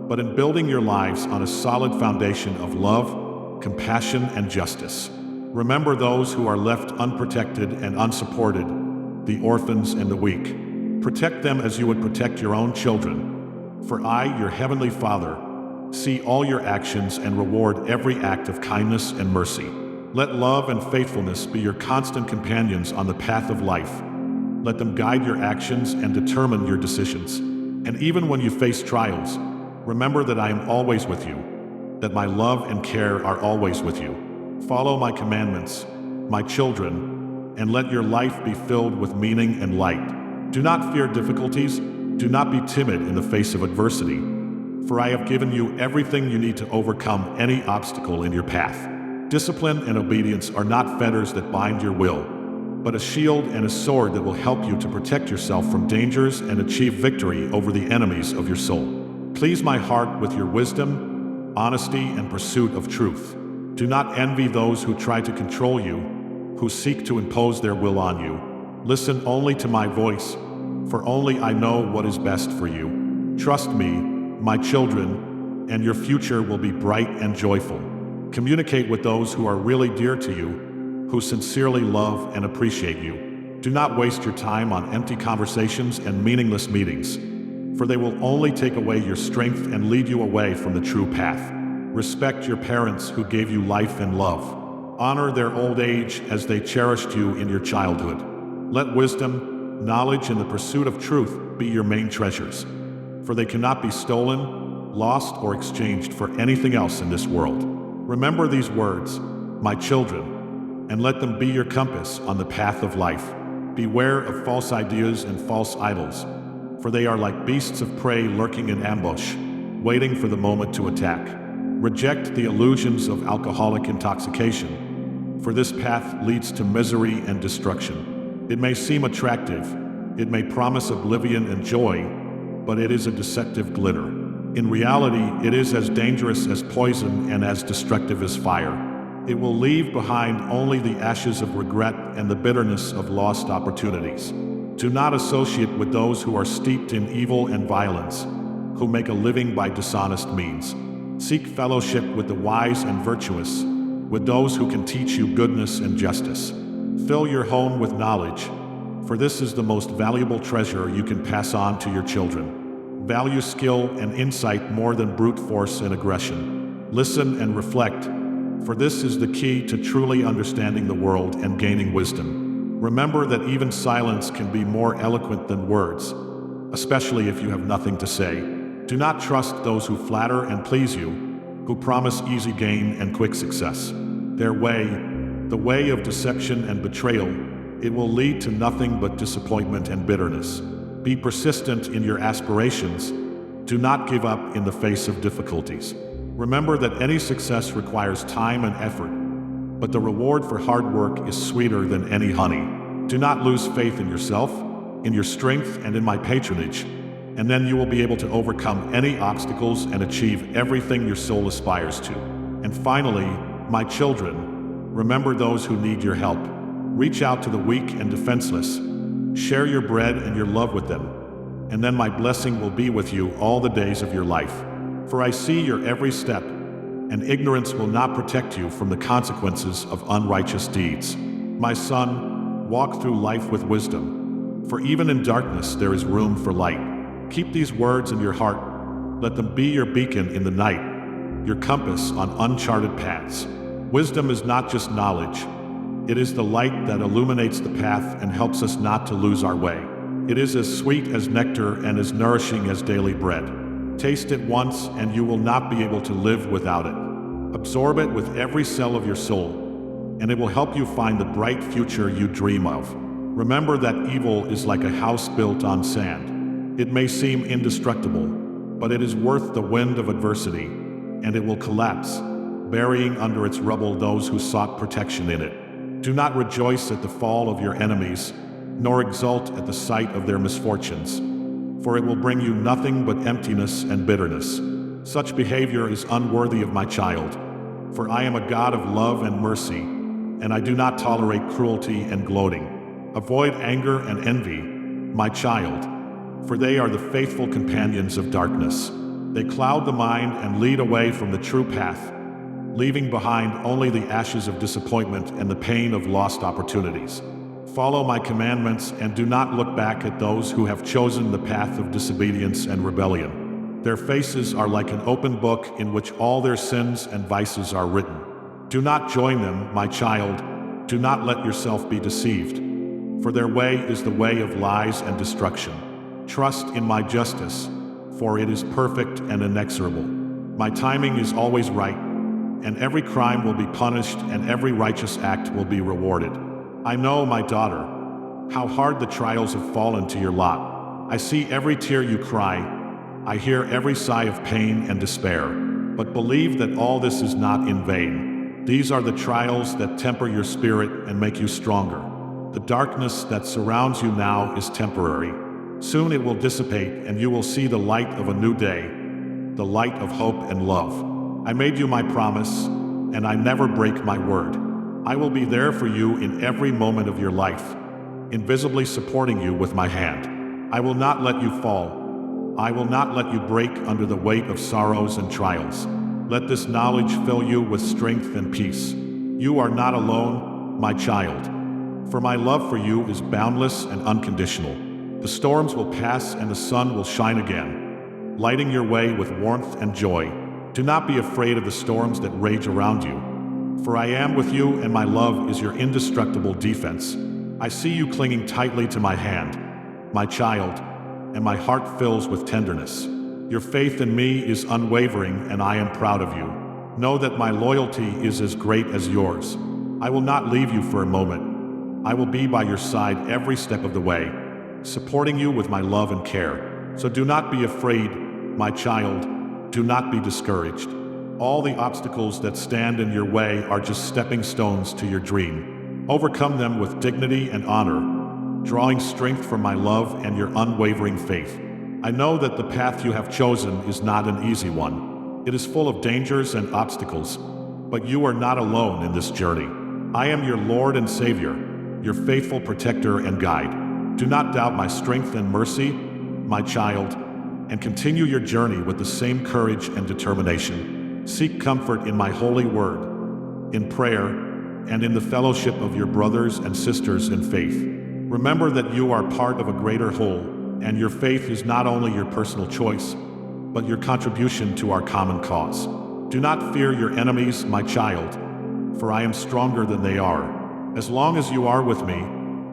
but in building your lives on a solid foundation of love, compassion, and justice. Remember those who are left unprotected and unsupported, the orphans and the weak. Protect them as you would protect your own children. For I, your heavenly Father, see all your actions and reward every act of kindness and mercy. Let love and faithfulness be your constant companions on the path of life. Let them guide your actions and determine your decisions. And even when you face trials, remember that I am always with you, that my love and care are always with you. Follow my commandments, my children, and let your life be filled with meaning and light. Do not fear difficulties. Do not be timid in the face of adversity, for I have given you everything you need to overcome any obstacle in your path. Discipline and obedience are not fetters that bind your will, but a shield and a sword that will help you to protect yourself from dangers and achieve victory over the enemies of your soul. Please my heart with your wisdom, honesty, and pursuit of truth. Do not envy those who try to control you, who seek to impose their will on you. Listen only to my voice, for only I know what is best for you. Trust me, my children, and your future will be bright and joyful. Communicate with those who are really dear to you, who sincerely love and appreciate you. Do not waste your time on empty conversations and meaningless meetings, for they will only take away your strength and lead you away from the true path. Respect your parents who gave you life and love. Honor their old age as they cherished you in your childhood. Let wisdom, knowledge, and the pursuit of truth be your main treasures, for they cannot be stolen, lost, or exchanged for anything else in this world. Remember these words, my children, and let them be your compass on the path of life. Beware of false ideas and false idols, for they are like beasts of prey lurking in ambush, waiting for the moment to attack. Reject the illusions of alcoholic intoxication, for this path leads to misery and destruction. It may seem attractive, it may promise oblivion and joy, but it is a deceptive glitter. In reality, it is as dangerous as poison and as destructive as fire. It will leave behind only the ashes of regret and the bitterness of lost opportunities. Do not associate with those who are steeped in evil and violence, who make a living by dishonest means. Seek fellowship with the wise and virtuous, with those who can teach you goodness and justice. Fill your home with knowledge, for this is the most valuable treasure you can pass on to your children. Value skill and insight more than brute force and aggression. Listen and reflect, for this is the key to truly understanding the world and gaining wisdom. Remember that even silence can be more eloquent than words, especially if you have nothing to say. Do not trust those who flatter and please you, who promise easy gain and quick success. Their way, the way of deception and betrayal, it will lead to nothing but disappointment and bitterness. Be persistent in your aspirations. Do not give up in the face of difficulties. Remember that any success requires time and effort, but the reward for hard work is sweeter than any honey. Do not lose faith in yourself, in your strength, and in my patronage, and then you will be able to overcome any obstacles and achieve everything your soul aspires to. And finally, my children, remember those who need your help. Reach out to the weak and defenseless. Share your bread and your love with them, and then my blessing will be with you all the days of your life. For I see your every step, and ignorance will not protect you from the consequences of unrighteous deeds. My son, walk through life with wisdom, for even in darkness there is room for light. Keep these words in your heart. Let them be your beacon in the night, your compass on uncharted paths. Wisdom is not just knowledge. It is the light that illuminates the path and helps us not to lose our way. It is as sweet as nectar and as nourishing as daily bread. Taste it once and you will not be able to live without it. Absorb it with every cell of your soul, and it will help you find the bright future you dream of. Remember that evil is like a house built on sand. It may seem indestructible, but it is worth the wind of adversity, and it will collapse, burying under its rubble those who sought protection in it. Do not rejoice at the fall of your enemies, nor exult at the sight of their misfortunes, for it will bring you nothing but emptiness and bitterness. Such behavior is unworthy of my child, for I am a God of love and mercy, and I do not tolerate cruelty and gloating. Avoid anger and envy, my child, for they are the faithful companions of darkness. They cloud the mind and lead away from the true path, leaving behind only the ashes of disappointment and the pain of lost opportunities. Follow my commandments and do not look back at those who have chosen the path of disobedience and rebellion. Their faces are like an open book in which all their sins and vices are written. Do not join them, my child. Do not let yourself be deceived, for their way is the way of lies and destruction. Trust in my justice, for it is perfect and inexorable. My timing is always right, and every crime will be punished and every righteous act will be rewarded. I know, my daughter, how hard the trials have fallen to your lot. I see every tear you cry. I hear every sigh of pain and despair. But believe that all this is not in vain. These are the trials that temper your spirit and make you stronger. The darkness that surrounds you now is temporary. Soon it will dissipate and you will see the light of a new day, the light of hope and love. I made you my promise, and I never break my word. I will be there for you in every moment of your life, invisibly supporting you with my hand. I will not let you fall. I will not let you break under the weight of sorrows and trials. Let this knowledge fill you with strength and peace. You are not alone, my child, for my love for you is boundless and unconditional. The storms will pass and the sun will shine again, lighting your way with warmth and joy. Do not be afraid of the storms that rage around you, for I am with you and my love is your indestructible defense. I see you clinging tightly to my hand, my child, and my heart fills with tenderness. Your faith in me is unwavering and I am proud of you. Know that my loyalty is as great as yours. I will not leave you for a moment. I will be by your side every step of the way, supporting you with my love and care. So do not be afraid, my child. Do not be discouraged. All the obstacles that stand in your way are just stepping stones to your dream. Overcome them with dignity and honor, drawing strength from my love and your unwavering faith. I know that the path you have chosen is not an easy one. It is full of dangers and obstacles, but you are not alone in this journey. I am your Lord and Savior, your faithful protector and guide. Do not doubt my strength and mercy, my child, and continue your journey with the same courage and determination. Seek comfort in my holy word, in prayer, and in the fellowship of your brothers and sisters in faith. Remember that you are part of a greater whole, and your faith is not only your personal choice, but your contribution to our common cause. Do not fear your enemies, my child, for I am stronger than they are. As long as you are with me,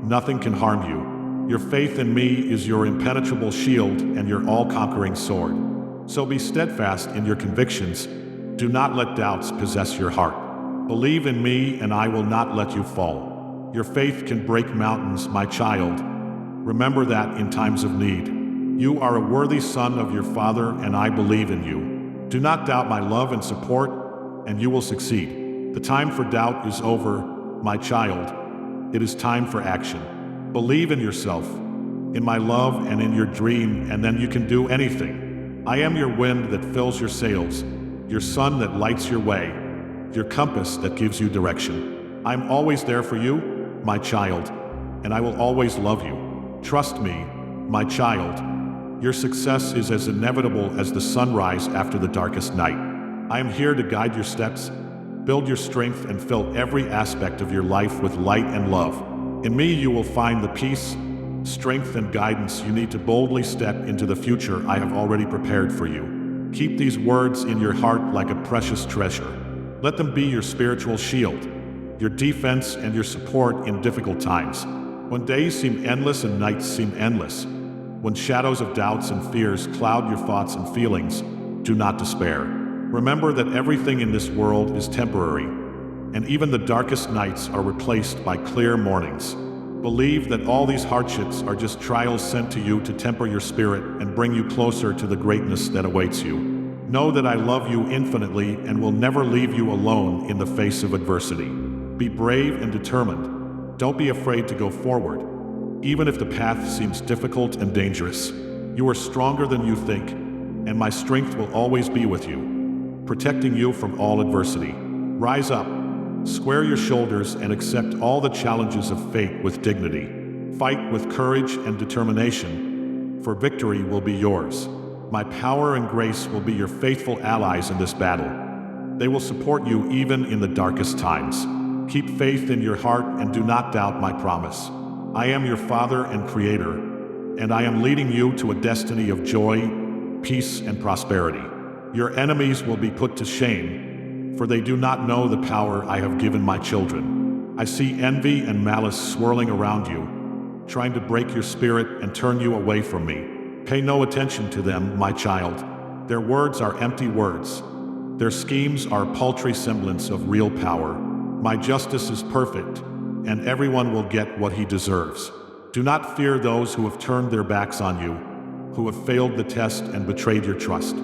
nothing can harm you. Your faith in me is your impenetrable shield and your all-conquering sword. So be steadfast in your convictions. Do not let doubts possess your heart. Believe in me, and I will not let you fall. Your faith can break mountains, my child. Remember that in times of need. You are a worthy son of your Father, and I believe in you. Do not doubt my love and support, and you will succeed. The time for doubt is over, my child. It is time for action. Believe in yourself, in my love, and in your dream, and then you can do anything. I am your wind that fills your sails, your sun that lights your way, your compass that gives you direction. I am always there for you, my child, and I will always love you. Trust me, my child. Your success is as inevitable as the sunrise after the darkest night. I am here to guide your steps, build your strength, and fill every aspect of your life with light and love. In me you will find the peace, strength, and guidance you need to boldly step into the future I have already prepared for you. Keep these words in your heart like a precious treasure. Let them be your spiritual shield, your defense, and your support in difficult times. When days seem endless and nights seem endless, when shadows of doubts and fears cloud your thoughts and feelings, do not despair. Remember that everything in this world is temporary, and even the darkest nights are replaced by clear mornings. Believe that all these hardships are just trials sent to you to temper your spirit and bring you closer to the greatness that awaits you. Know that I love you infinitely and will never leave you alone in the face of adversity. Be brave and determined. Don't be afraid to go forward, even if the path seems difficult and dangerous. You are stronger than you think, and my strength will always be with you, protecting you from all adversity. Rise up, square your shoulders, and accept all the challenges of fate with dignity. Fight with courage and determination, for victory will be yours. My power and grace will be your faithful allies in this battle. They will support you even in the darkest times. Keep faith in your heart and do not doubt my promise. I am your Father and Creator, and I am leading you to a destiny of joy, peace, and prosperity. Your enemies will be put to shame, for they do not know the power I have given my children. I see envy and malice swirling around you, trying to break your spirit and turn you away from me. Pay no attention to them, my child. Their words are empty words. Their schemes are a paltry semblance of real power. My justice is perfect, and everyone will get what he deserves. Do not fear those who have turned their backs on you, who have failed the test and betrayed your trust.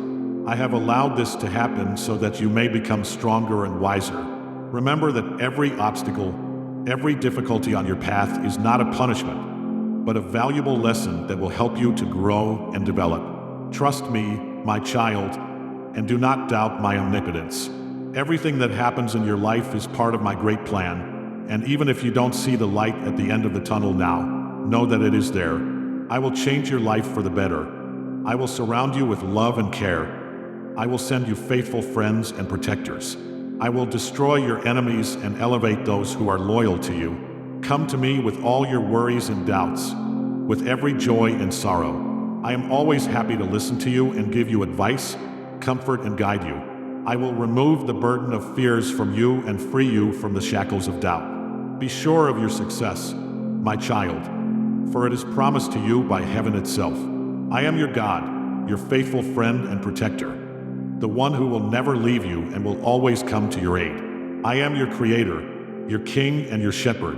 I have allowed this to happen so that you may become stronger and wiser. Remember that every obstacle, every difficulty on your path is not a punishment, but a valuable lesson that will help you to grow and develop. Trust me, my child, and do not doubt my omnipotence. Everything that happens in your life is part of my great plan, and even if you don't see the light at the end of the tunnel now, know that it is there. I will change your life for the better. I will surround you with love and care. I will send you faithful friends and protectors. I will destroy your enemies and elevate those who are loyal to you. Come to me with all your worries and doubts, with every joy and sorrow. I am always happy to listen to you and give you advice, comfort, and guide you. I will remove the burden of fears from you and free you from the shackles of doubt. Be sure of your success, my child, for it is promised to you by heaven itself. I am your God, your faithful friend and protector, the one who will never leave you and will always come to your aid. I am your creator, your king and your shepherd,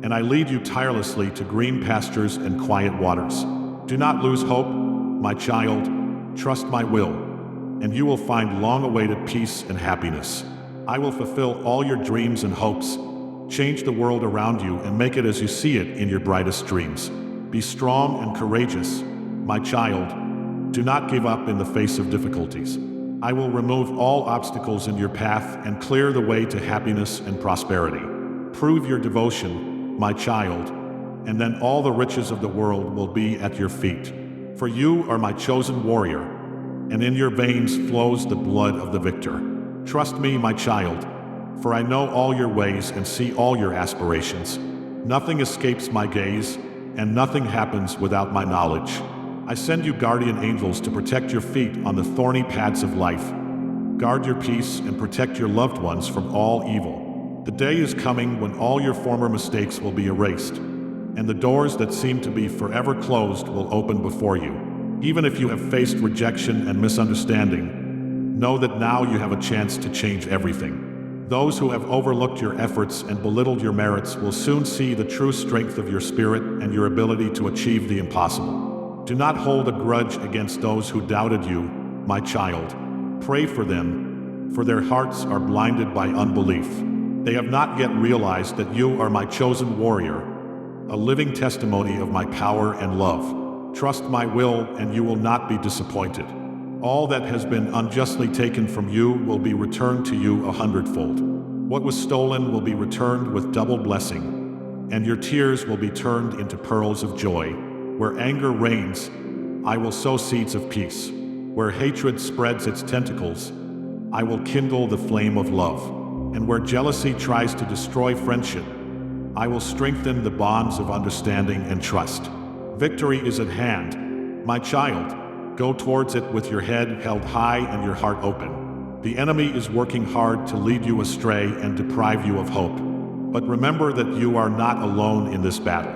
and I lead you tirelessly to green pastures and quiet waters. Do not lose hope, my child. Trust my will, and you will find long-awaited peace and happiness. I will fulfill all your dreams and hopes, change the world around you, and make it as you see it in your brightest dreams. Be strong and courageous, my child. Do not give up in the face of difficulties. I will remove all obstacles in your path and clear the way to happiness and prosperity. Prove your devotion, my child, and then all the riches of the world will be at your feet. For you are my chosen warrior, and in your veins flows the blood of the victor. Trust me, my child, for I know all your ways and see all your aspirations. Nothing escapes my gaze, and nothing happens without my knowledge. I send you guardian angels to protect your feet on the thorny paths of life. Guard your peace and protect your loved ones from all evil. The day is coming when all your former mistakes will be erased, and the doors that seem to be forever closed will open before you. Even if you have faced rejection and misunderstanding, know that now you have a chance to change everything. Those who have overlooked your efforts and belittled your merits will soon see the true strength of your spirit and your ability to achieve the impossible. Do not hold a grudge against those who doubted you, my child. Pray for them, for their hearts are blinded by unbelief. They have not yet realized that you are my chosen warrior, a living testimony of my power and love. Trust my will, and you will not be disappointed. All that has been unjustly taken from you will be returned to you 100-fold. What was stolen will be returned with double blessing, and your tears will be turned into pearls of joy. Where anger reigns, I will sow seeds of peace. Where hatred spreads its tentacles, I will kindle the flame of love. And where jealousy tries to destroy friendship, I will strengthen the bonds of understanding and trust. Victory is at hand, my child. Go towards it with your head held high and your heart open. The enemy is working hard to lead you astray and deprive you of hope. But remember that you are not alone in this battle.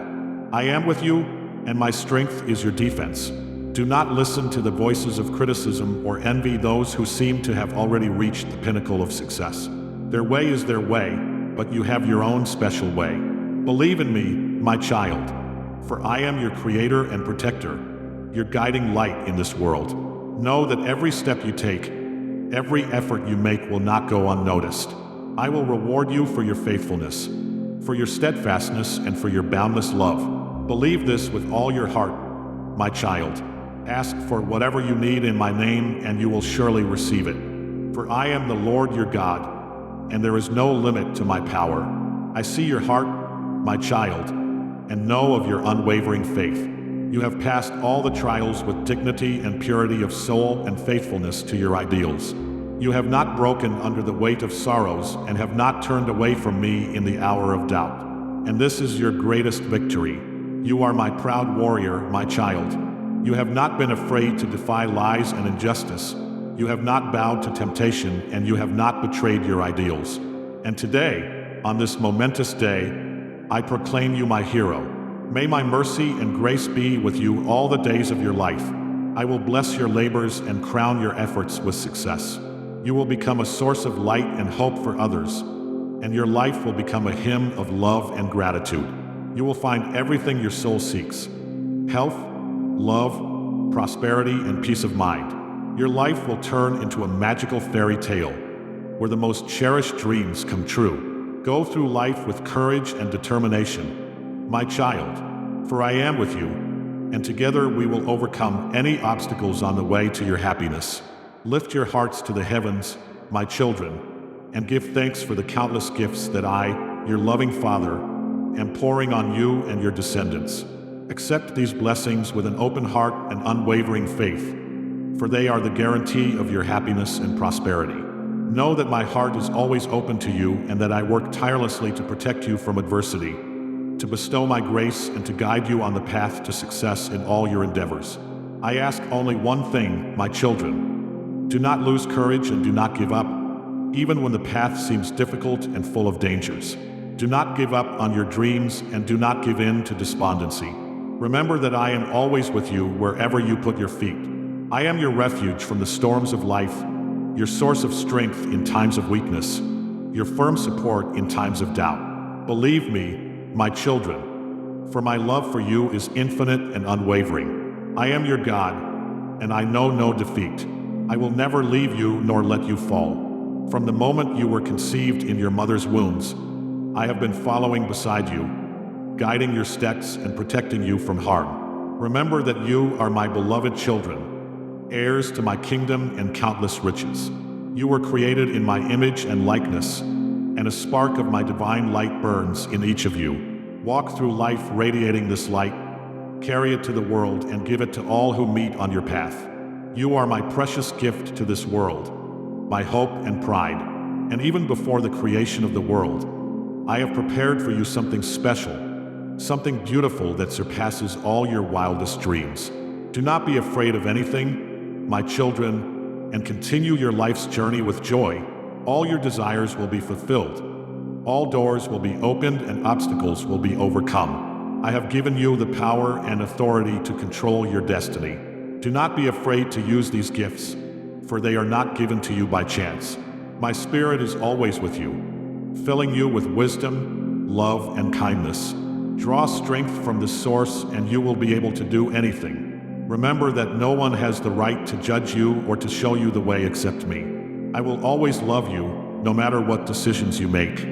I am with you, and my strength is your defense. Do not listen to the voices of criticism or envy those who seem to have already reached the pinnacle of success. Their way is their way, but you have your own special way. Believe in me, my child, for I am your creator and protector, your guiding light in this world. Know that every step you take, every effort you make will not go unnoticed. I will reward you for your faithfulness, for your steadfastness, and for your boundless love. Believe this with all your heart, my child. Ask for whatever you need in my name, and you will surely receive it. For I am the Lord your God, and there is no limit to my power. I see your heart, my child, and know of your unwavering faith. You have passed all the trials with dignity and purity of soul and faithfulness to your ideals. You have not broken under the weight of sorrows and have not turned away from me in the hour of doubt. And this is your greatest victory. You are my proud warrior, my child. You have not been afraid to defy lies and injustice. You have not bowed to temptation, and you have not betrayed your ideals. And today, on this momentous day, I proclaim you my hero. May my mercy and grace be with you all the days of your life. I will bless your labors and crown your efforts with success. You will become a source of light and hope for others, and your life will become a hymn of love and gratitude. You will find everything your soul seeks: health, love, prosperity, and peace of mind. Your life will turn into a magical fairy tale, where the most cherished dreams come true. Go through life with courage and determination, my child, for I am with you, and together we will overcome any obstacles on the way to your happiness. Lift your hearts to the heavens, my children, and give thanks for the countless gifts that I, your loving Father, am pouring on you and your descendants. Accept these blessings with an open heart and unwavering faith, for they are the guarantee of your happiness and prosperity. Know that my heart is always open to you, and that I work tirelessly to protect you from adversity, to bestow my grace, and to guide you on the path to success in all your endeavors. I ask only one thing, my children. Do not lose courage and do not give up, even when the path seems difficult and full of dangers. Do not give up on your dreams, and do not give in to despondency. Remember that I am always with you wherever you put your feet. I am your refuge from the storms of life, your source of strength in times of weakness, your firm support in times of doubt. Believe me, my children, for my love for you is infinite and unwavering. I am your God, and I know no defeat. I will never leave you nor let you fall. From the moment you were conceived in your mother's wombs, I have been following beside you, guiding your steps and protecting you from harm. Remember that you are my beloved children, heirs to my kingdom and countless riches. You were created in my image and likeness, and a spark of my divine light burns in each of you. Walk through life radiating this light, carry it to the world, and give it to all who meet on your path. You are my precious gift to this world, my hope and pride, and even before the creation of the world, I have prepared for you something special, something beautiful that surpasses all your wildest dreams. Do not be afraid of anything, my children, and continue your life's journey with joy. All your desires will be fulfilled. All doors will be opened and obstacles will be overcome. I have given you the power and authority to control your destiny. Do not be afraid to use these gifts, for they are not given to you by chance. My spirit is always with you, filling you with wisdom, love, and kindness. Draw strength from this source and you will be able to do anything. Remember that no one has the right to judge you or to show you the way except me. I will always love you, no matter what decisions you make.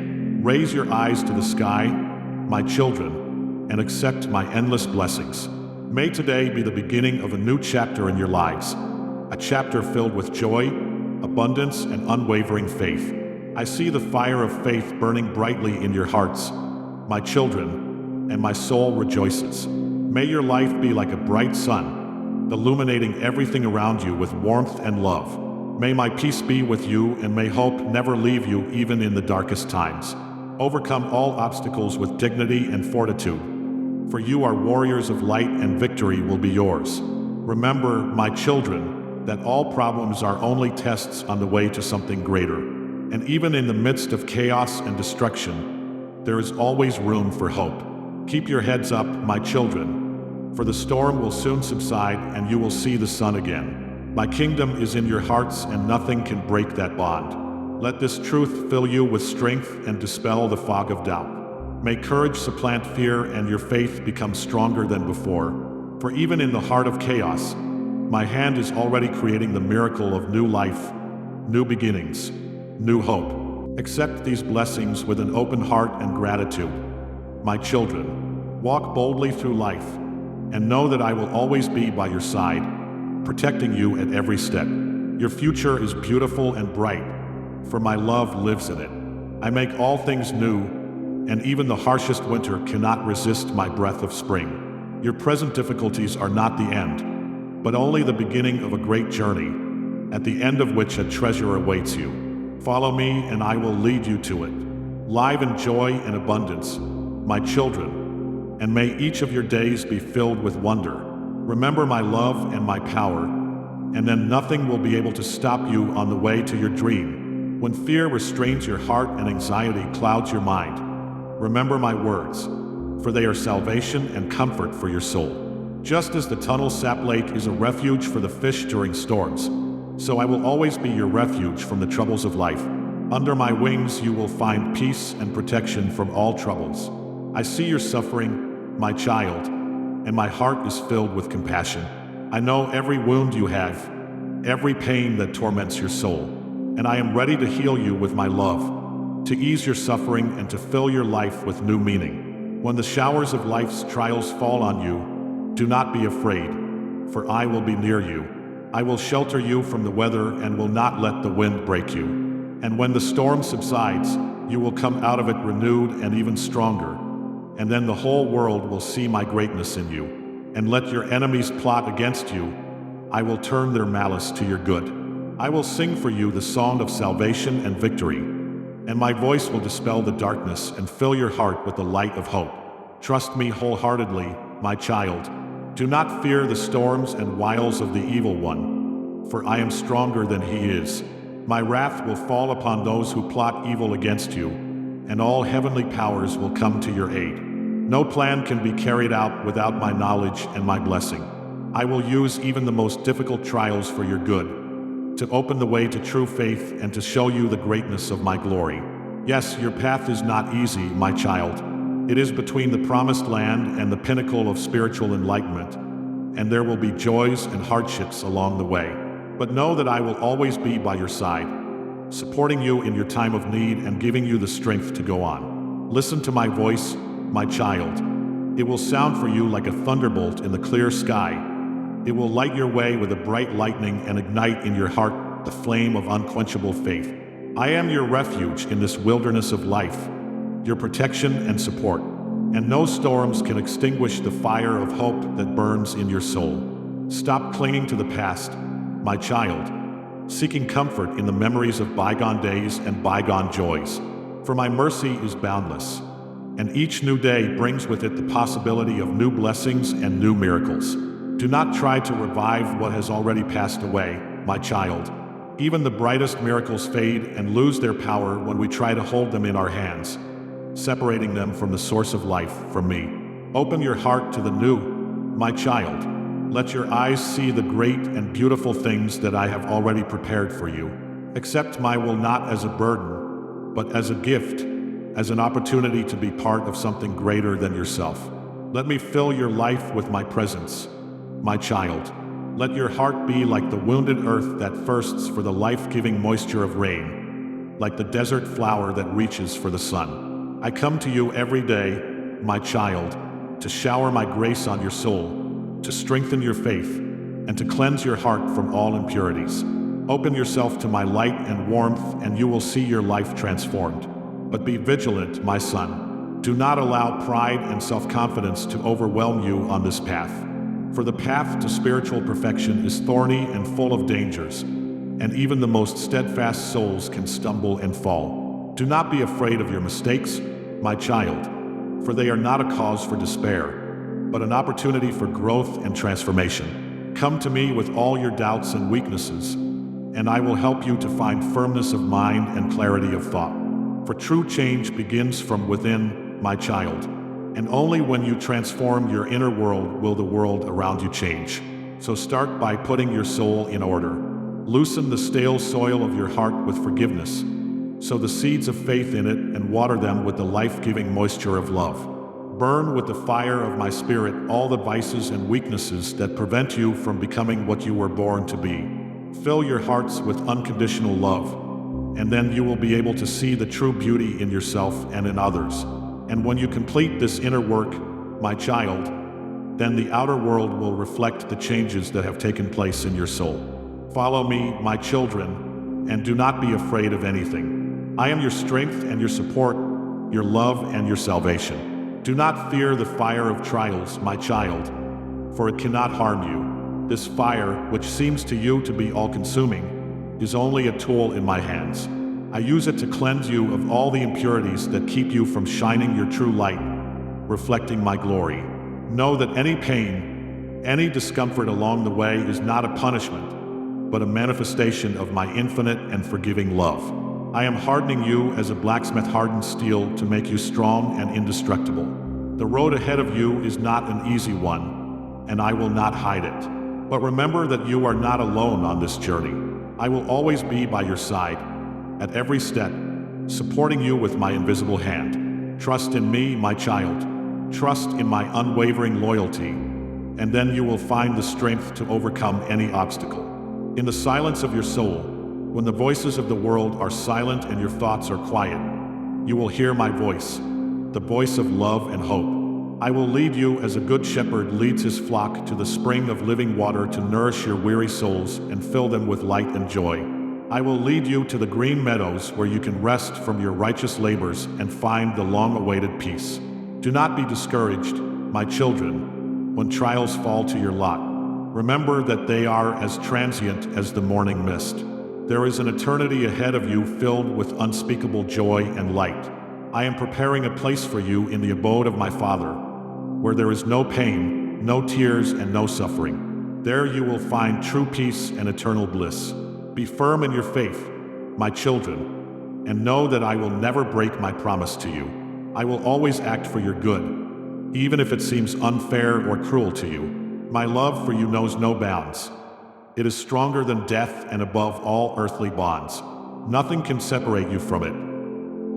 Raise your eyes to the sky, my children, and accept my endless blessings. May today be the beginning of a new chapter in your lives, a chapter filled with joy, abundance, and unwavering faith. I see the fire of faith burning brightly in your hearts, my children, and my soul rejoices. May your life be like a bright sun, illuminating everything around you with warmth and love. May my peace be with you, and may hope never leave you even in the darkest times. Overcome all obstacles with dignity and fortitude, for you are warriors of light and victory will be yours. Remember, my children, that all problems are only tests on the way to something greater. And even in the midst of chaos and destruction, there is always room for hope. Keep your heads up, my children, for the storm will soon subside and you will see the sun again. My kingdom is in your hearts and nothing can break that bond. Let this truth fill you with strength and dispel the fog of doubt. May courage supplant fear and your faith become stronger than before. For even in the heart of chaos, my hand is already creating the miracle of new life, new beginnings, new hope. Accept these blessings with an open heart and gratitude. My children, walk boldly through life and know that I will always be by your side, protecting you at every step. Your future is beautiful and bright, for my love lives in it. I make all things new, and even the harshest winter cannot resist my breath of spring. Your present difficulties are not the end, but only the beginning of a great journey, at the end of which a treasure awaits you. Follow me and I will lead you to it. Live in joy and abundance, my children, and may each of your days be filled with wonder. Remember my love and my power, and then nothing will be able to stop you on the way to your dream. When fear restrains your heart and anxiety clouds your mind, remember my words, for they are salvation and comfort for your soul. Just as the tunnel sap lake is a refuge for the fish during storms, so I will always be your refuge from the troubles of life. Under my wings you will find peace and protection from all troubles. I see your suffering, my child, and my heart is filled with compassion. I know every wound you have, every pain that torments your soul, and I am ready to heal you with my love, to ease your suffering and to fill your life with new meaning. When the showers of life's trials fall on you, do not be afraid, for I will be near you. I will shelter you from the weather and will not let the wind break you. And when the storm subsides, you will come out of it renewed and even stronger. And then the whole world will see my greatness in you. And let your enemies plot against you. I will turn their malice to your good. I will sing for you the song of salvation and victory. And my voice will dispel the darkness and fill your heart with the light of hope. Trust me wholeheartedly, my child. Do not fear the storms and wiles of the evil one, for I am stronger than he is. My wrath will fall upon those who plot evil against you, and all heavenly powers will come to your aid. No plan can be carried out without my knowledge and my blessing. I will use even the most difficult trials for your good, to open the way to true faith and to show you the greatness of my glory. Yes, your path is not easy, my child. It is between the promised land and the pinnacle of spiritual enlightenment, and there will be joys and hardships along the way. But know that I will always be by your side, supporting you in your time of need and giving you the strength to go on. Listen to my voice, my child. It will sound for you like a thunderbolt in the clear sky. It will light your way with a bright lightning and ignite in your heart the flame of unquenchable faith. I am your refuge in this wilderness of life, your protection and support, and no storms can extinguish the fire of hope that burns in your soul. Stop clinging to the past, my child, seeking comfort in the memories of bygone days and bygone joys, for my mercy is boundless, and each new day brings with it the possibility of new blessings and new miracles. Do not try to revive what has already passed away, my child. Even the brightest miracles fade and lose their power when we try to hold them in our hands, separating them from the source of life, from me. Open your heart to the new, my child. Let your eyes see the great and beautiful things that I have already prepared for you. Accept my will not as a burden, but as a gift, as an opportunity to be part of something greater than yourself. Let me fill your life with my presence, my child. Let your heart be like the wounded earth that thirsts for the life-giving moisture of rain, like the desert flower that reaches for the sun. I come to you every day, my child, to shower my grace on your soul, to strengthen your faith, and to cleanse your heart from all impurities. Open yourself to my light and warmth, and you will see your life transformed. But be vigilant, my son. Do not allow pride and self-confidence to overwhelm you on this path. For the path to spiritual perfection is thorny and full of dangers, and even the most steadfast souls can stumble and fall. Do not be afraid of your mistakes, my child, for they are not a cause for despair, but an opportunity for growth and transformation. Come to me with all your doubts and weaknesses, and I will help you to find firmness of mind and clarity of thought. For true change begins from within, my child, and only when you transform your inner world will the world around you change. So start by putting your soul in order. Loosen the stale soil of your heart with forgiveness. Sow the seeds of faith in it and water them with the life-giving moisture of love. Burn with the fire of my spirit all the vices and weaknesses that prevent you from becoming what you were born to be. Fill your hearts with unconditional love, and then you will be able to see the true beauty in yourself and in others. And when you complete this inner work, my child, then the outer world will reflect the changes that have taken place in your soul. Follow me, my children, and do not be afraid of anything. I am your strength and your support, your love and your salvation. Do not fear the fire of trials, my child, for it cannot harm you. This fire, which seems to you to be all-consuming, is only a tool in my hands. I use it to cleanse you of all the impurities that keep you from shining your true light, reflecting my glory. Know that any pain, any discomfort along the way is not a punishment, but a manifestation of my infinite and forgiving love. I am hardening you as a blacksmith hardens steel to make you strong and indestructible. The road ahead of you is not an easy one, and I will not hide it. But remember that you are not alone on this journey. I will always be by your side, at every step, supporting you with my invisible hand. Trust in me, my child. Trust in my unwavering loyalty, and then you will find the strength to overcome any obstacle. In the silence of your soul, when the voices of the world are silent and your thoughts are quiet, you will hear my voice, the voice of love and hope. I will lead you as a good shepherd leads his flock to the spring of living water to nourish your weary souls and fill them with light and joy. I will lead you to the green meadows where you can rest from your righteous labors and find the long-awaited peace. Do not be discouraged, my children, when trials fall to your lot. Remember that they are as transient as the morning mist. There is an eternity ahead of you filled with unspeakable joy and light. I am preparing a place for you in the abode of my Father, where there is no pain, no tears, and no suffering. There you will find true peace and eternal bliss. Be firm in your faith, my children, and know that I will never break my promise to you. I will always act for your good, even if it seems unfair or cruel to you. My love for you knows no bounds. It is stronger than death and above all earthly bonds. Nothing can separate you from it,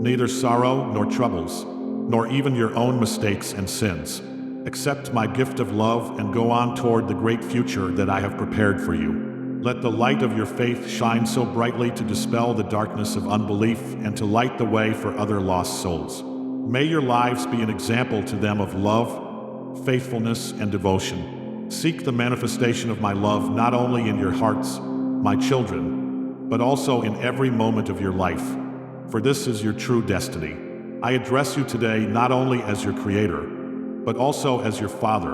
neither sorrow nor troubles, nor even your own mistakes and sins. Accept my gift of love and go on toward the great future that I have prepared for you. Let the light of your faith shine so brightly to dispel the darkness of unbelief and to light the way for other lost souls. May your lives be an example to them of love, faithfulness, and devotion. Seek the manifestation of my love not only in your hearts, my children, but also in every moment of your life, for this is your true destiny. I address you today not only as your creator, but also as your father,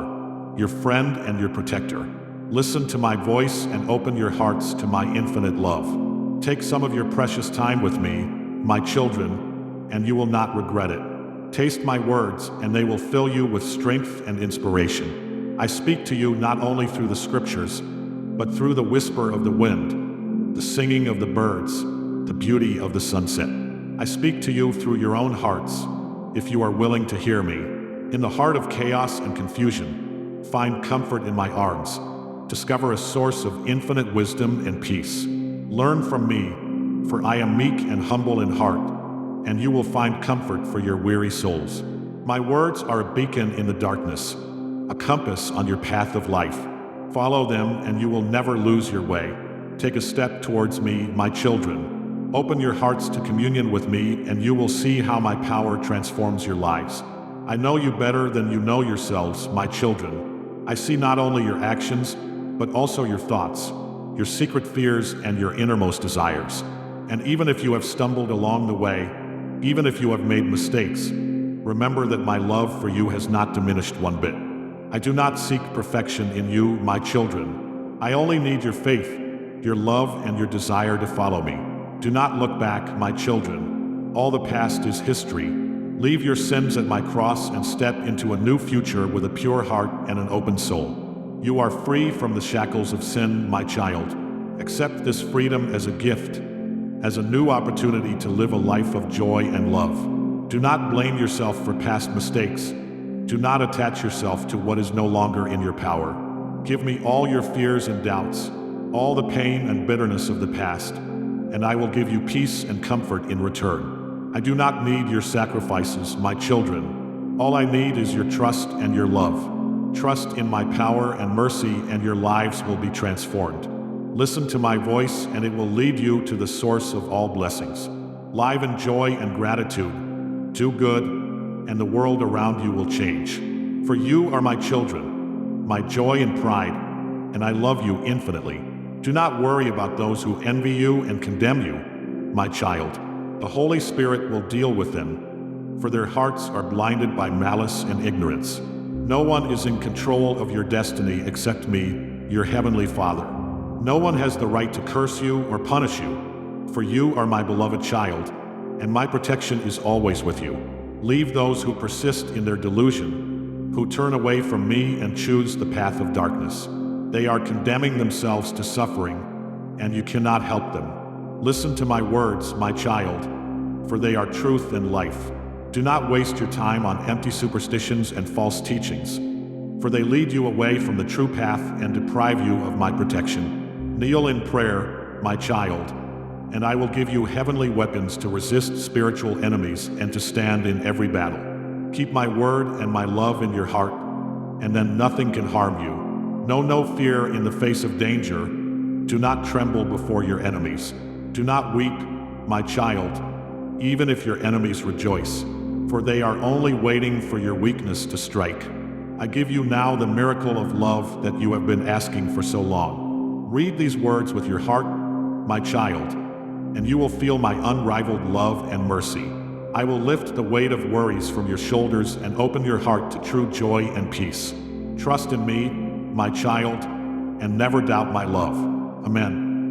your friend, and your protector. Listen to my voice and open your hearts to my infinite love. Take some of your precious time with me, my children, and you will not regret it. Taste my words, and they will fill you with strength and inspiration. I speak to you not only through the scriptures, but through the whisper of the wind, the singing of the birds, the beauty of the sunset. I speak to you through your own hearts, if you are willing to hear me. In the heart of chaos and confusion, find comfort in my arms. Discover a source of infinite wisdom and peace. Learn from me, for I am meek and humble in heart, and you will find comfort for your weary souls. My words are a beacon in the darkness, a compass on your path of life. Follow them, and you will never lose your way. Take a step towards me, my children. Open your hearts to communion with me, and you will see how my power transforms your lives. I know you better than you know yourselves, my children. I see not only your actions, but also your thoughts, your secret fears, and your innermost desires. And even if you have stumbled along the way, even if you have made mistakes, remember that my love for you has not diminished one bit. I do not seek perfection in you, my children. I only need your faith, your love, and your desire to follow me. Do not look back, my children. All the past is history. Leave your sins at my cross and step into a new future with a pure heart and an open soul. You are free from the shackles of sin, my child. Accept this freedom as a gift, as a new opportunity to live a life of joy and love. Do not blame yourself for past mistakes. Do not attach yourself to what is no longer in your power. Give me all your fears and doubts, all the pain and bitterness of the past, and I will give you peace and comfort in return. I do not need your sacrifices, my children. All I need is your trust and your love. Trust in my power and mercy, and your lives will be transformed. Listen to my voice, and it will lead you to the source of all blessings. Live in joy and gratitude. Do good, and the world around you will change. For you are my children, my joy and pride, and I love you infinitely. Do not worry about those who envy you and condemn you, my child. The Holy Spirit will deal with them, for their hearts are blinded by malice and ignorance. No one is in control of your destiny except me, your heavenly Father. No one has the right to curse you or punish you, for you are my beloved child, and my protection is always with you. Leave those who persist in their delusion, who turn away from me and choose the path of darkness. They are condemning themselves to suffering, and you cannot help them. Listen to my words, my child, for they are truth and life. Do not waste your time on empty superstitions and false teachings, for they lead you away from the true path and deprive you of my protection. Kneel in prayer, my child, and I will give you heavenly weapons to resist spiritual enemies and to stand in every battle. Keep my word and my love in your heart, and then nothing can harm you. Know no fear in the face of danger. Do not tremble before your enemies. Do not weep, my child, even if your enemies rejoice, for they are only waiting for your weakness to strike. I give you now the miracle of love that you have been asking for so long. Read these words with your heart, my child, and you will feel my unrivaled love and mercy. I will lift the weight of worries from your shoulders and open your heart to true joy and peace. Trust in me, my child, and never doubt my love. Amen.